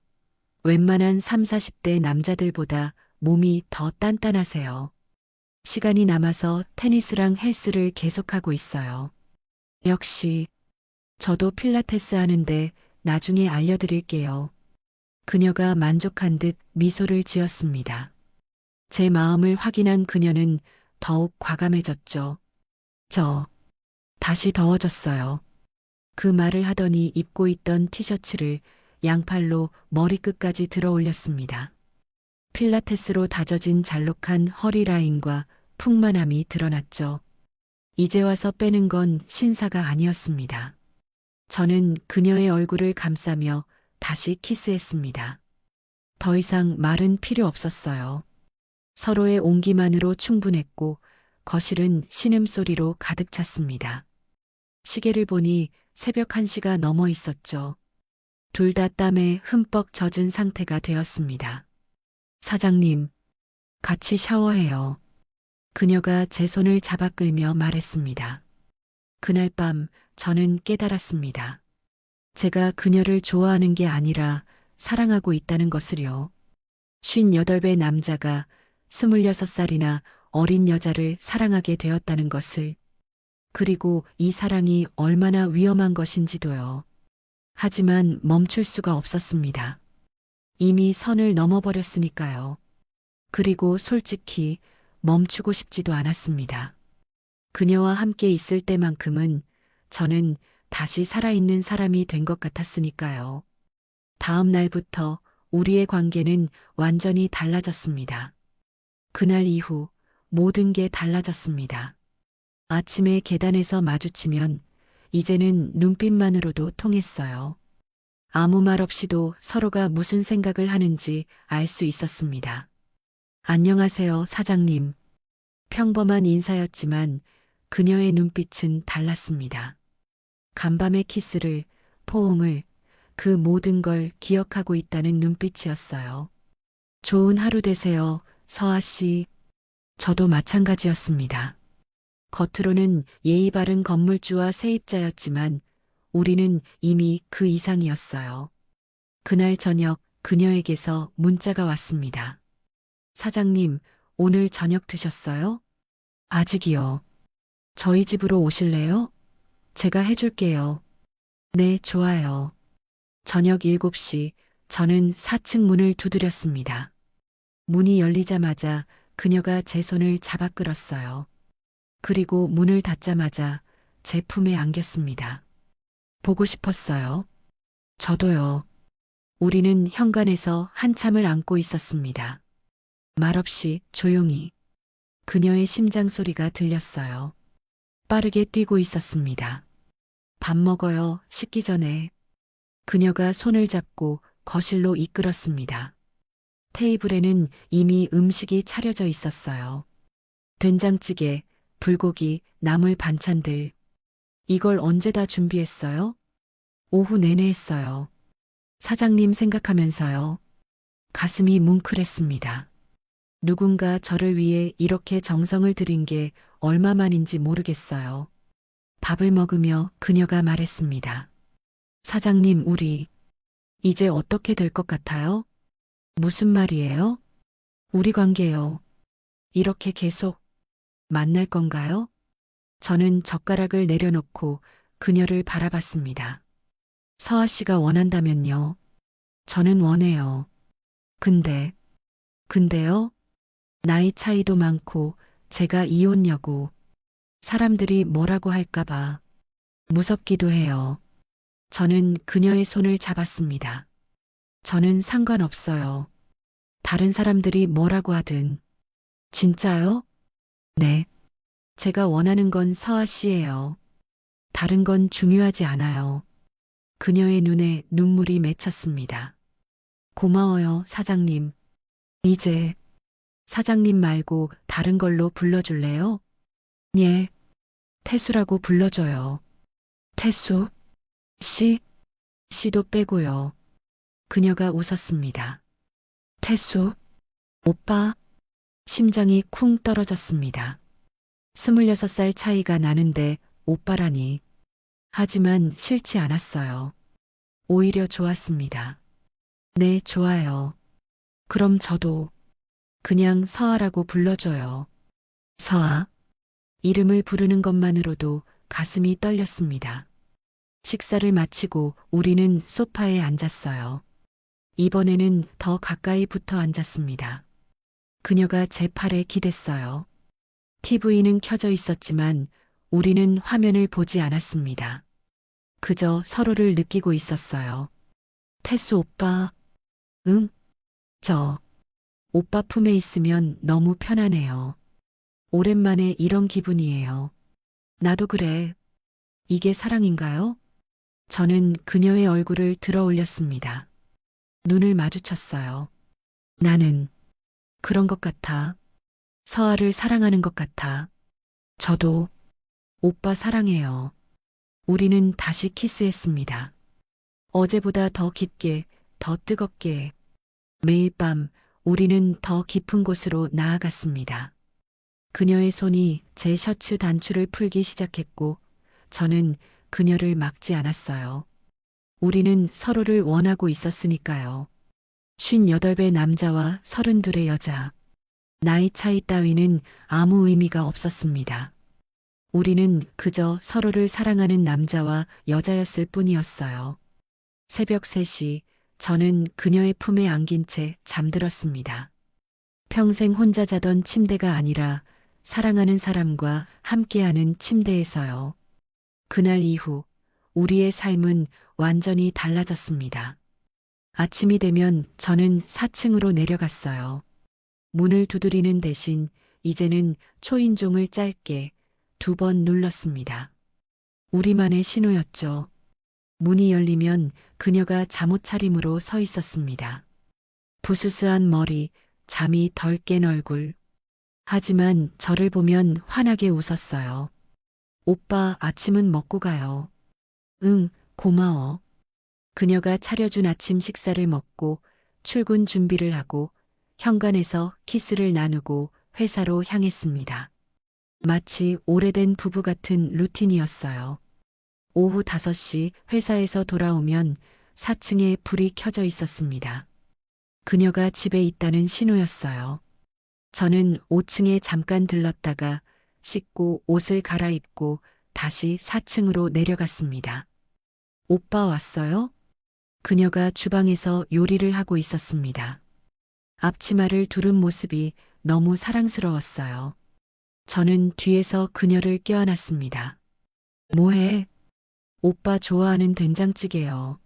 웬만한 3, 40대 남자들보다 몸이 더 단단하세요. 시간이 남아서 테니스랑 헬스를 계속하고 있어요. 역시, 저도 필라테스 하는데 나중에 알려드릴게요. 그녀가 만족한 듯 미소를 지었습니다. 제 마음을 확인한 그녀는 더욱 과감해졌죠. 다시 더워졌어요. 그 말을 하더니 입고 있던 티셔츠를 양팔로 머리끝까지 들어 올렸습니다. 필라테스로 다져진 잘록한 허리 라인과 풍만함이 드러났죠. 이제 와서 빼는 건 신사가 아니었습니다. 저는 그녀의 얼굴을 감싸며 다시 키스했습니다. 더 이상 말은 필요 없었어요. 서로의 온기만으로 충분했고 거실은 신음소리로 가득 찼습니다. 시계를 보니 새벽 1시가 넘어 있었죠. 둘 다 땀에 흠뻑 젖은 상태가 되었습니다. 사장님, 같이 샤워해요. 그녀가 제 손을 잡아 끌며 말했습니다. 그날 밤 저는 깨달았습니다. 제가 그녀를 좋아하는 게 아니라 사랑하고 있다는 것을요. 58배 남자가 26살이나 어린 여자를 사랑하게 되었다는 것을. 그리고 이 사랑이 얼마나 위험한 것인지도요. 하지만 멈출 수가 없었습니다. 이미 선을 넘어버렸으니까요. 그리고 솔직히 멈추고 싶지도 않았습니다. 그녀와 함께 있을 때만큼은 저는 다시 살아있는 사람이 된 것 같았으니까요. 다음 날부터 우리의 관계는 완전히 달라졌습니다. 그날 이후 모든 게 달라졌습니다. 아침에 계단에서 마주치면 이제는 눈빛만으로도 통했어요. 아무 말 없이도 서로가 무슨 생각을 하는지 알 수 있었습니다. 안녕하세요, 사장님. 평범한 인사였지만 그녀의 눈빛은 달랐습니다. 간밤의 키스를, 포옹을, 그 모든 걸 기억하고 있다는 눈빛이었어요. 좋은 하루 되세요, 서아 씨. 저도 마찬가지였습니다. 겉으로는 예의 바른 건물주와 세입자였지만 우리는 이미 그 이상이었어요. 그날 저녁 그녀에게서 문자가 왔습니다. 사장님, 오늘 저녁 드셨어요? 아직이요. 저희 집으로 오실래요? 제가 해줄게요. 네, 좋아요. 저녁 7시 저는 4층 문을 두드렸습니다. 문이 열리자마자 그녀가 제 손을 잡아 끌었어요. 그리고 문을 닫자마자 제 품에 안겼습니다. 보고 싶었어요. 저도요. 우리는 현관에서 한참을 안고 있었습니다. 말없이 조용히. 그녀의 심장 소리가 들렸어요. 빠르게 뛰고 있었습니다. 밥 먹어요, 식기 전에. 그녀가 손을 잡고 거실로 이끌었습니다. 테이블에는 이미 음식이 차려져 있었어요. 된장찌개, 불고기, 나물 반찬들. 이걸 언제 다 준비했어요? 오후 내내 했어요. 사장님 생각하면서요. 가슴이 뭉클했습니다. 누군가 저를 위해 이렇게 정성을 들인 게 얼마만인지 모르겠어요. 밥을 먹으며 그녀가 말했습니다. 사장님, 우리 이제 어떻게 될 것 같아요? 무슨 말이에요? 우리 관계요. 이렇게 계속 만날 건가요? 저는 젓가락을 내려놓고 그녀를 바라봤습니다. 서아 씨가 원한다면요. 저는 원해요. 근데요? 나이 차이도 많고 제가 이혼 여고. 사람들이 뭐라고 할까봐 무섭기도 해요. 저는 그녀의 손을 잡았습니다. 저는 상관없어요. 다른 사람들이 뭐라고 하든. 진짜요? 네. 제가 원하는 건 서아 씨예요. 다른 건 중요하지 않아요. 그녀의 눈에 눈물이 맺혔습니다. 고마워요, 사장님. 이제 사장님 말고 다른 걸로 불러줄래요? 예, 태수라고 불러줘요. 태수? 씨? 씨도 빼고요. 그녀가 웃었습니다. 태수? 오빠? 심장이 쿵 떨어졌습니다. 26살 차이가 나는데 오빠라니. 하지만 싫지 않았어요. 오히려 좋았습니다. 네, 좋아요. 그럼 저도 그냥 서아라고 불러줘요. 서아. 이름을 부르는 것만으로도 가슴이 떨렸습니다. 식사를 마치고 우리는 소파에 앉았어요. 이번에는 더 가까이 붙어 앉았습니다. 그녀가 제 팔에 기댔어요. TV는 켜져 있었지만 우리는 화면을 보지 않았습니다. 그저 서로를 느끼고 있었어요. 태수 오빠. 응? 저 오빠 품에 있으면 너무 편하네요. 오랜만에 이런 기분이에요. 나도 그래. 이게 사랑인가요? 저는 그녀의 얼굴을 들어 올렸습니다. 눈을 마주쳤어요. 나는 그런 것 같아. 서아를 사랑하는 것 같아. 저도 오빠 사랑해요. 우리는 다시 키스했습니다. 어제보다 더 깊게, 더 뜨겁게. 매일 밤 우리는 더 깊은 곳으로 나아갔습니다. 그녀의 손이 제 셔츠 단추를 풀기 시작했고 저는 그녀를 막지 않았어요. 우리는 서로를 원하고 있었으니까요. 58의 남자와 32의 여자. 나이 차이 따위는 아무 의미가 없었습니다. 우리는 그저 서로를 사랑하는 남자와 여자였을 뿐이었어요. 새벽 3시 저는 그녀의 품에 안긴 채 잠들었습니다. 평생 혼자 자던 침대가 아니라 사랑하는 사람과 함께하는 침대에서요. 그날 이후 우리의 삶은 완전히 달라졌습니다. 아침이 되면 저는 4층으로 내려갔어요. 문을 두드리는 대신 이제는 초인종을 짧게 2번 눌렀습니다. 우리만의 신호였죠. 문이 열리면 그녀가 잠옷 차림으로 서 있었습니다. 부스스한 머리, 잠이 덜 깬 얼굴. 하지만 저를 보면 환하게 웃었어요. 오빠 아침은 먹고 가요. 응, 고마워. 그녀가 차려준 아침 식사를 먹고 출근 준비를 하고 현관에서 키스를 나누고 회사로 향했습니다. 마치 오래된 부부 같은 루틴이었어요. 오후 5시 회사에서 돌아오면 4층에 불이 켜져 있었습니다. 그녀가 집에 있다는 신호였어요. 저는 5층에 잠깐 들렀다가 씻고 옷을 갈아입고 다시 4층으로 내려갔습니다. 오빠 왔어요? 그녀가 주방에서 요리를 하고 있었습니다. 앞치마를 두른 모습이 너무 사랑스러웠어요. 저는 뒤에서 그녀를 껴안았습니다. 뭐해? 오빠 좋아하는 된장찌개요.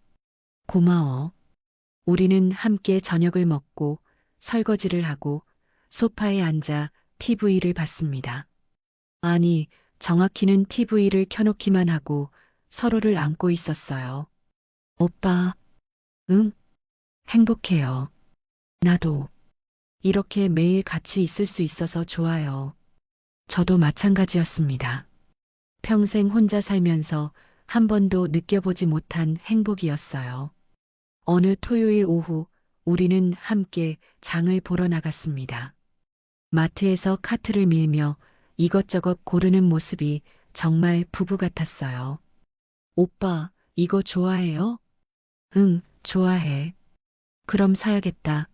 고마워. 우리는 함께 저녁을 먹고 설거지를 하고 소파에 앉아 TV를 봤습니다. 아니, 정확히는 TV를 켜놓기만 하고 서로를 안고 있었어요. 오빠, 응? 행복해요. 나도. 이렇게 매일 같이 있을 수 있어서 좋아요. 저도 마찬가지였습니다. 평생 혼자 살면서 한 번도 느껴보지 못한 행복이었어요. 어느 토요일 오후 우리는 함께 장을 보러 나갔습니다. 마트에서 카트를 밀며 이것저것 고르는 모습이 정말 부부 같았어요. 오빠, 이거 좋아해요? 응, 좋아해. 그럼 사야겠다.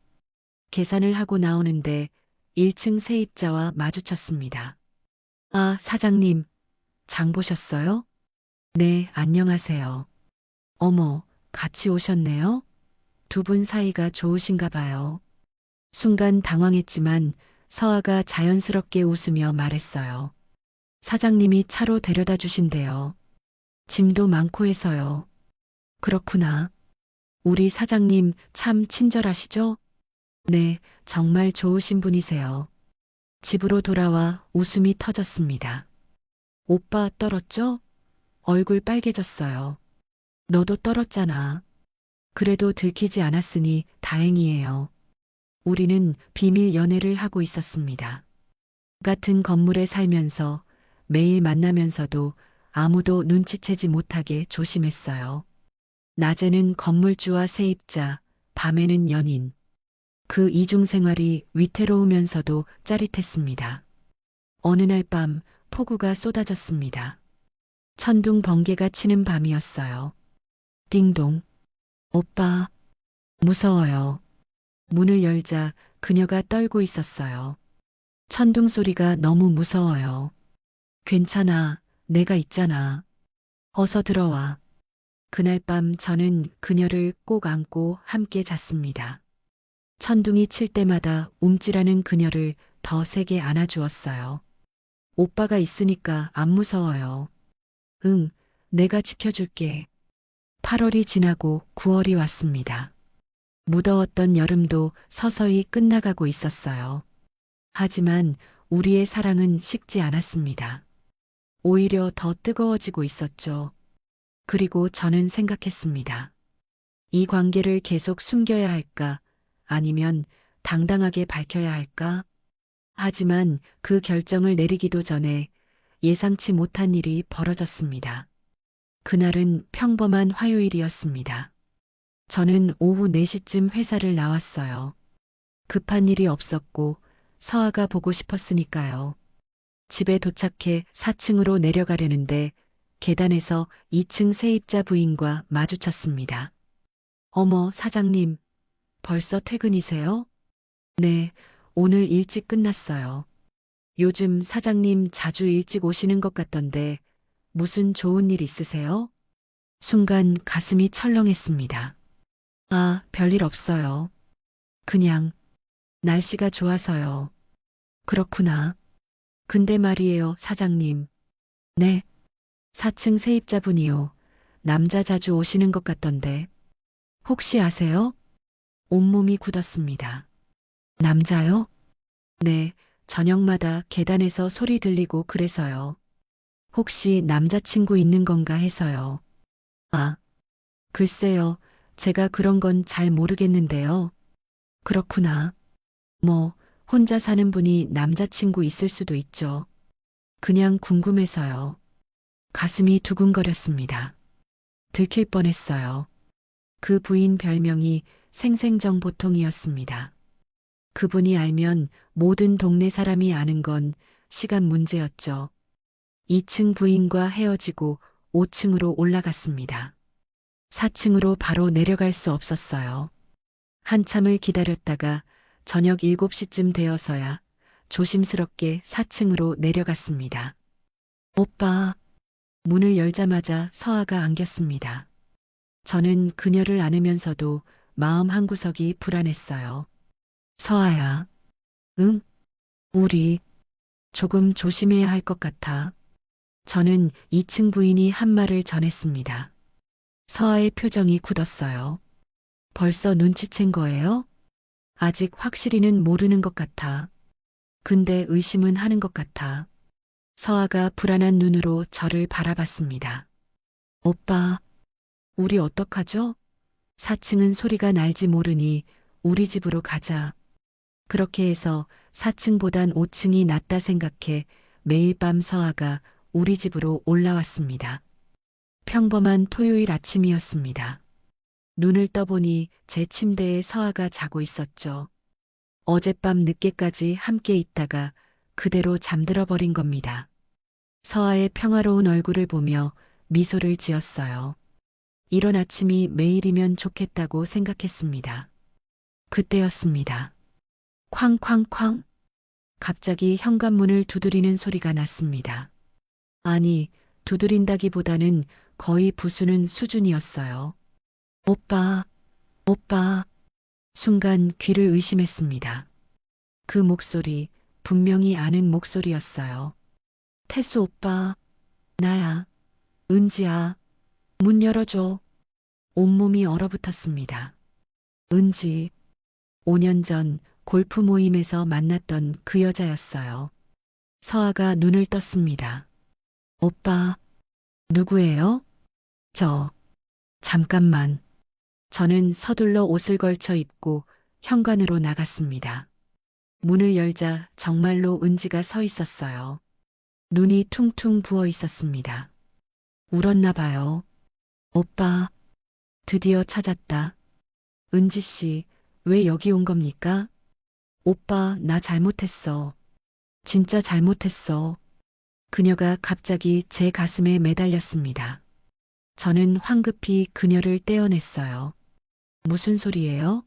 계산을 하고 나오는데 1층 세입자와 마주쳤습니다. 아, 사장님, 장 보셨어요? 네, 안녕하세요. 어머, 같이 오셨네요? 두 분 사이가 좋으신가 봐요. 순간 당황했지만 서아가 자연스럽게 웃으며 말했어요. 사장님이 차로 데려다 주신대요. 짐도 많고 해서요. 그렇구나. 우리 사장님 참 친절하시죠? 네, 정말 좋으신 분이세요. 집으로 돌아와 웃음이 터졌습니다. 오빠 떨었죠? 얼굴 빨개졌어요. 너도 떨었잖아. 그래도 들키지 않았으니 다행이에요. 우리는 비밀 연애를 하고 있었습니다. 같은 건물에 살면서 매일 만나면서도 아무도 눈치채지 못하게 조심했어요. 낮에는 건물주와 세입자, 밤에는 연인. 그 이중 생활이 위태로우면서도 짜릿했습니다. 어느 날 밤 폭우가 쏟아졌습니다. 천둥 번개가 치는 밤이었어요. 띵동. 오빠, 무서워요. 문을 열자 그녀가 떨고 있었어요. 천둥 소리가 너무 무서워요. 괜찮아, 내가 있잖아. 어서 들어와. 그날 밤 저는 그녀를 꼭 안고 함께 잤습니다. 천둥이 칠 때마다 움찔하는 그녀를 더 세게 안아주었어요. 오빠가 있으니까 안 무서워요. 응, 내가 지켜줄게. 8월이 지나고 9월이 왔습니다. 무더웠던 여름도 서서히 끝나가고 있었어요. 하지만 우리의 사랑은 식지 않았습니다. 오히려 더 뜨거워지고 있었죠. 그리고 저는 생각했습니다. 이 관계를 계속 숨겨야 할까? 아니면 당당하게 밝혀야 할까? 하지만 그 결정을 내리기도 전에 예상치 못한 일이 벌어졌습니다. 그날은 평범한 화요일이었습니다. 저는 오후 4시쯤 회사를 나왔어요. 급한 일이 없었고 서아가 보고 싶었으니까요. 집에 도착해 4층으로 내려가려는데 계단에서 2층 세입자 부인과 마주쳤습니다. 어머, 사장님, 벌써 퇴근이세요? 네, 오늘 일찍 끝났어요. 요즘 사장님 자주 일찍 오시는 것 같던데 무슨 좋은 일 있으세요? 순간 가슴이 철렁했습니다. 아, 별일 없어요. 그냥 날씨가 좋아서요. 그렇구나. 근데 말이에요, 사장님. 네. 4층 세입자분이요. 남자 자주 오시는 것 같던데. 혹시 아세요? 온몸이 굳었습니다. 남자요? 네, 저녁마다 계단에서 소리 들리고 그래서요. 혹시 남자친구 있는 건가 해서요. 아, 글쎄요. 제가 그런 건 잘 모르겠는데요. 그렇구나. 뭐, 혼자 사는 분이 남자친구 있을 수도 있죠. 그냥 궁금해서요. 가슴이 두근거렸습니다. 들킬 뻔했어요. 그 부인 별명이 생생정보통이었습니다. 그분이 알면 모든 동네 사람이 아는 건 시간 문제였죠. 2층 부인과 헤어지고 5층으로 올라갔습니다. 4층으로 바로 내려갈 수 없었어요. 한참을 기다렸다가 저녁 7시쯤 되어서야 조심스럽게 4층으로 내려갔습니다. 오빠, 문을 열자마자 서아가 안겼습니다. 저는 그녀를 안으면서도 마음 한구석이 불안했어요. 서아야. 응? 우리 조금 조심해야 할 것 같아. 저는 2층 부인이 한 말을 전했습니다. 서아의 표정이 굳었어요. 벌써 눈치챈 거예요? 아직 확실히는 모르는 것 같아. 근데 의심은 하는 것 같아. 서아가 불안한 눈으로 저를 바라봤습니다. 오빠, 우리 어떡하죠? 4층은 소리가 날지 모르니 우리 집으로 가자. 그렇게 해서 4층보단 5층이 낫다 생각해 매일 밤 서아가 우리 집으로 올라왔습니다. 평범한 토요일 아침이었습니다. 눈을 떠보니 제 침대에 서아가 자고 있었죠. 어젯밤 늦게까지 함께 있다가 그대로 잠들어 버린 겁니다. 서아의 평화로운 얼굴을 보며 미소를 지었어요. 이런 아침이 매일이면 좋겠다고 생각했습니다. 그때였습니다. 쾅쾅쾅. 갑자기 현관문을 두드리는 소리가 났습니다. 아니, 두드린다기보다는 거의 부수는 수준이었어요. 오빠, 오빠. 순간 귀를 의심했습니다. 그 목소리, 분명히 아는 목소리였어요. 태수 오빠, 나야. 은지야, 문 열어줘. 온몸이 얼어붙었습니다. 은지, 5년 전 골프 모임에서 만났던 그 여자였어요. 서아가 눈을 떴습니다. 오빠, 누구예요? 잠깐만. 저는 서둘러 옷을 걸쳐 입고 현관으로 나갔습니다. 문을 열자 정말로 은지가 서 있었어요. 눈이 퉁퉁 부어 있었습니다. 울었나 봐요. 오빠, 드디어 찾았다. 은지 씨, 왜 여기 온 겁니까? 오빠, 나 잘못했어. 진짜 잘못했어. 그녀가 갑자기 제 가슴에 매달렸습니다. 저는 황급히 그녀를 떼어냈어요. 무슨 소리예요?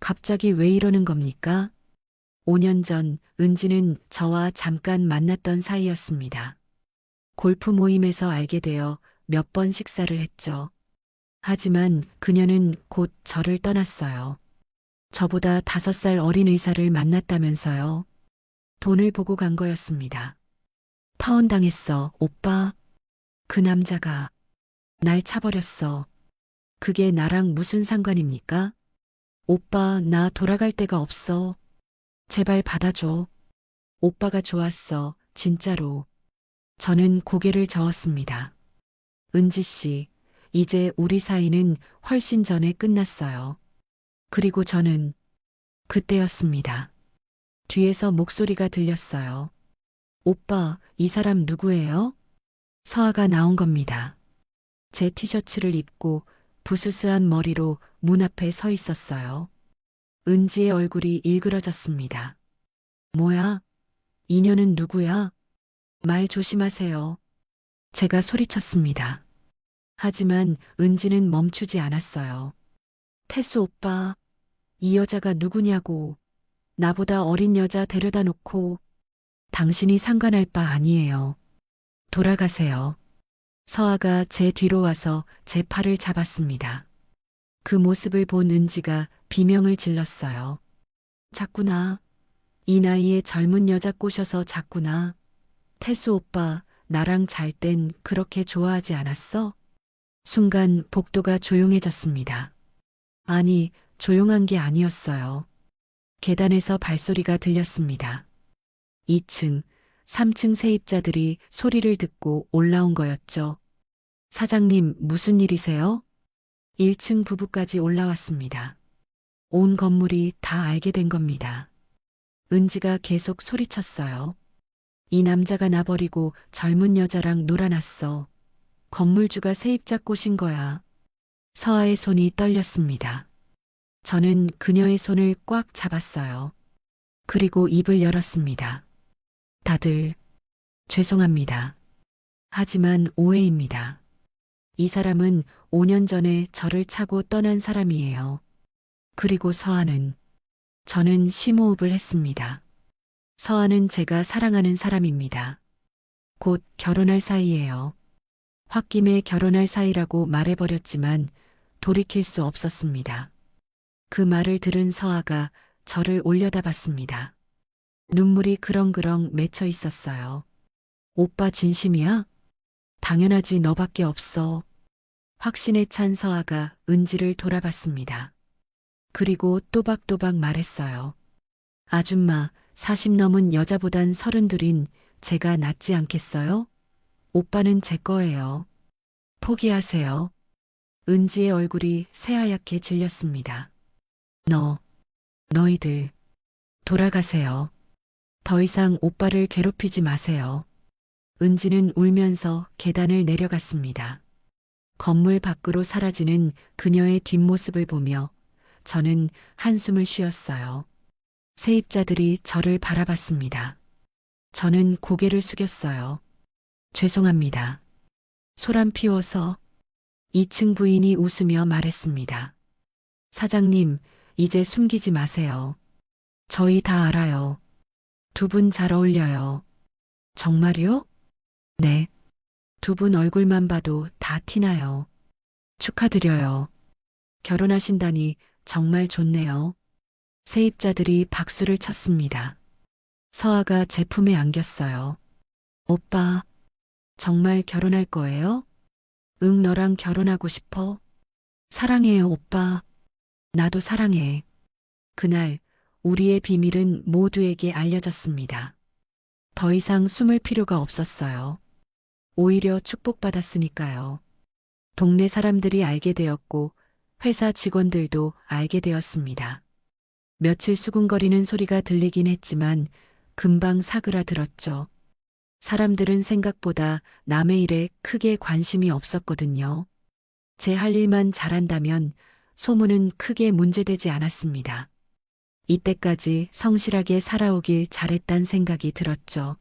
갑자기 왜 이러는 겁니까? 5년 전 은지는 저와 잠깐 만났던 사이였습니다. 골프 모임에서 알게 되어 몇 번 식사를 했죠. 하지만 그녀는 곧 저를 떠났어요. 저보다 5살 어린 의사를 만났다면서요. 돈을 보고 간 거였습니다. 파혼당했어, 오빠. 그 남자가 날 차버렸어. 그게 나랑 무슨 상관입니까? 오빠, 나 돌아갈 데가 없어. 제발 받아줘. 오빠가 좋았어, 진짜로. 저는 고개를 저었습니다. 은지 씨, 이제 우리 사이는 훨씬 전에 끝났어요. 그리고 저는 그때였습니다. 뒤에서 목소리가 들렸어요. 오빠, 이 사람 누구예요? 서아가 나온 겁니다. 제 티셔츠를 입고 부스스한 머리로 문 앞에 서 있었어요. 은지의 얼굴이 일그러졌습니다. 뭐야? 이녀는 누구야? 말 조심하세요. 제가 소리쳤습니다. 하지만 은지는 멈추지 않았어요. 태수 오빠, 이 여자가 누구냐고. 나보다 어린 여자 데려다 놓고 당신이 상관할 바 아니에요. 돌아가세요. 서아가 제 뒤로 와서 제 팔을 잡았습니다. 그 모습을 본 은지가 비명을 질렀어요. 잤구나. 이 나이에 젊은 여자 꼬셔서 잤구나. 태수 오빠, 나랑 잘 땐 그렇게 좋아하지 않았어? 순간 복도가 조용해졌습니다. 아니, 조용한 게 아니었어요. 계단에서 발소리가 들렸습니다. 2층, 3층 세입자들이 소리를 듣고 올라온 거였죠. 사장님, 무슨 일이세요? 1층 부부까지 올라왔습니다. 온 건물이 다 알게 된 겁니다. 은지가 계속 소리쳤어요. 이 남자가 나버리고 젊은 여자랑 놀아놨어. 건물주가 세입자 꼬신 거야. 서아의 손이 떨렸습니다. 저는 그녀의 손을 꽉 잡았어요. 그리고 입을 열었습니다. 다들 죄송합니다. 하지만 오해입니다. 이 사람은 5년 전에 저를 차고 떠난 사람이에요. 그리고 서아는, 저는 심호흡을 했습니다. 서아는 제가 사랑하는 사람입니다. 곧 결혼할 사이예요. 홧김에 결혼할 사이라고 말해버렸지만 돌이킬 수 없었습니다. 그 말을 들은 서아가 저를 올려다봤습니다. 눈물이 그렁그렁 맺혀 있었어요. 오빠 진심이야? 당연하지, 너밖에 없어. 확신에 찬 서아가 은지를 돌아봤습니다. 그리고 또박또박 말했어요. 아줌마, 40 넘은 여자보단 32인 제가 낫지 않겠어요? 오빠는 제 거예요. 포기하세요. 은지의 얼굴이 새하얗게 질렸습니다. 너희들 돌아가세요. 더 이상 오빠를 괴롭히지 마세요. 은지는 울면서 계단을 내려갔습니다. 건물 밖으로 사라지는 그녀의 뒷모습을 보며 저는 한숨을 쉬었어요. 세입자들이 저를 바라봤습니다. 저는 고개를 숙였어요. 죄송합니다. 소란 피워서 2층 부인이 웃으며 말했습니다. 사장님, 이제 숨기지 마세요. 저희 다 알아요. 두 분 잘 어울려요. 정말요? 네. 두 분 얼굴만 봐도 다 티나요. 축하드려요. 결혼하신다니 정말 좋네요. 세입자들이 박수를 쳤습니다. 서아가 제 품에 안겼어요. 오빠, 정말 결혼할 거예요? 응, 너랑 결혼하고 싶어. 사랑해요, 오빠. 나도 사랑해. 그날 우리의 비밀은 모두에게 알려졌습니다. 더 이상 숨을 필요가 없었어요. 오히려 축복받았으니까요. 동네 사람들이 알게 되었고 회사 직원들도 알게 되었습니다. 며칠 수군거리는 소리가 들리긴 했지만 금방 사그라들었죠. 사람들은 생각보다 남의 일에 크게 관심이 없었거든요. 제 할 일만 잘한다면 소문은 크게 문제되지 않았습니다. 이때까지 성실하게 살아오길 잘했단 생각이 들었죠.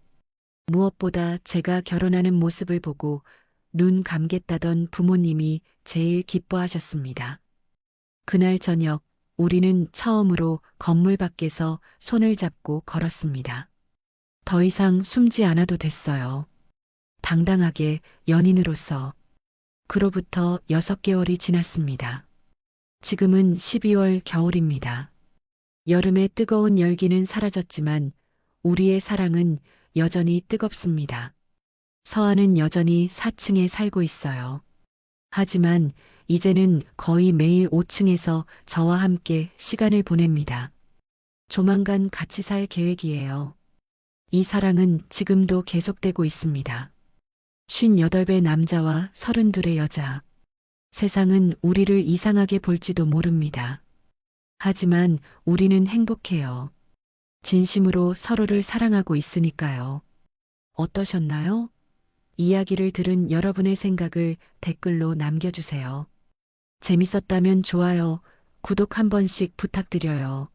무엇보다 제가 결혼하는 모습을 보고 눈 감겠다던 부모님이 제일 기뻐하셨습니다. 그날 저녁 우리는 처음으로 건물 밖에서 손을 잡고 걸었습니다. 더 이상 숨지 않아도 됐어요. 당당하게 연인으로서. 그로부터 6개월이 지났습니다. 지금은 12월 겨울입니다. 여름의 뜨거운 열기는 사라졌지만 우리의 사랑은 여전히 뜨겁습니다. 서아는 여전히 4층에 살고 있어요. 하지만 이제는 거의 매일 5층에서 저와 함께 시간을 보냅니다. 조만간 같이 살 계획이에요. 이 사랑은 지금도 계속되고 있습니다. 58배 남자와 32의 여자. 세상은 우리를 이상하게 볼지도 모릅니다. 하지만 우리는 행복해요. 진심으로 서로를 사랑하고 있으니까요. 어떠셨나요? 이야기를 들은 여러분의 생각을 댓글로 남겨주세요. 재밌었다면 좋아요, 구독 한 번씩 부탁드려요.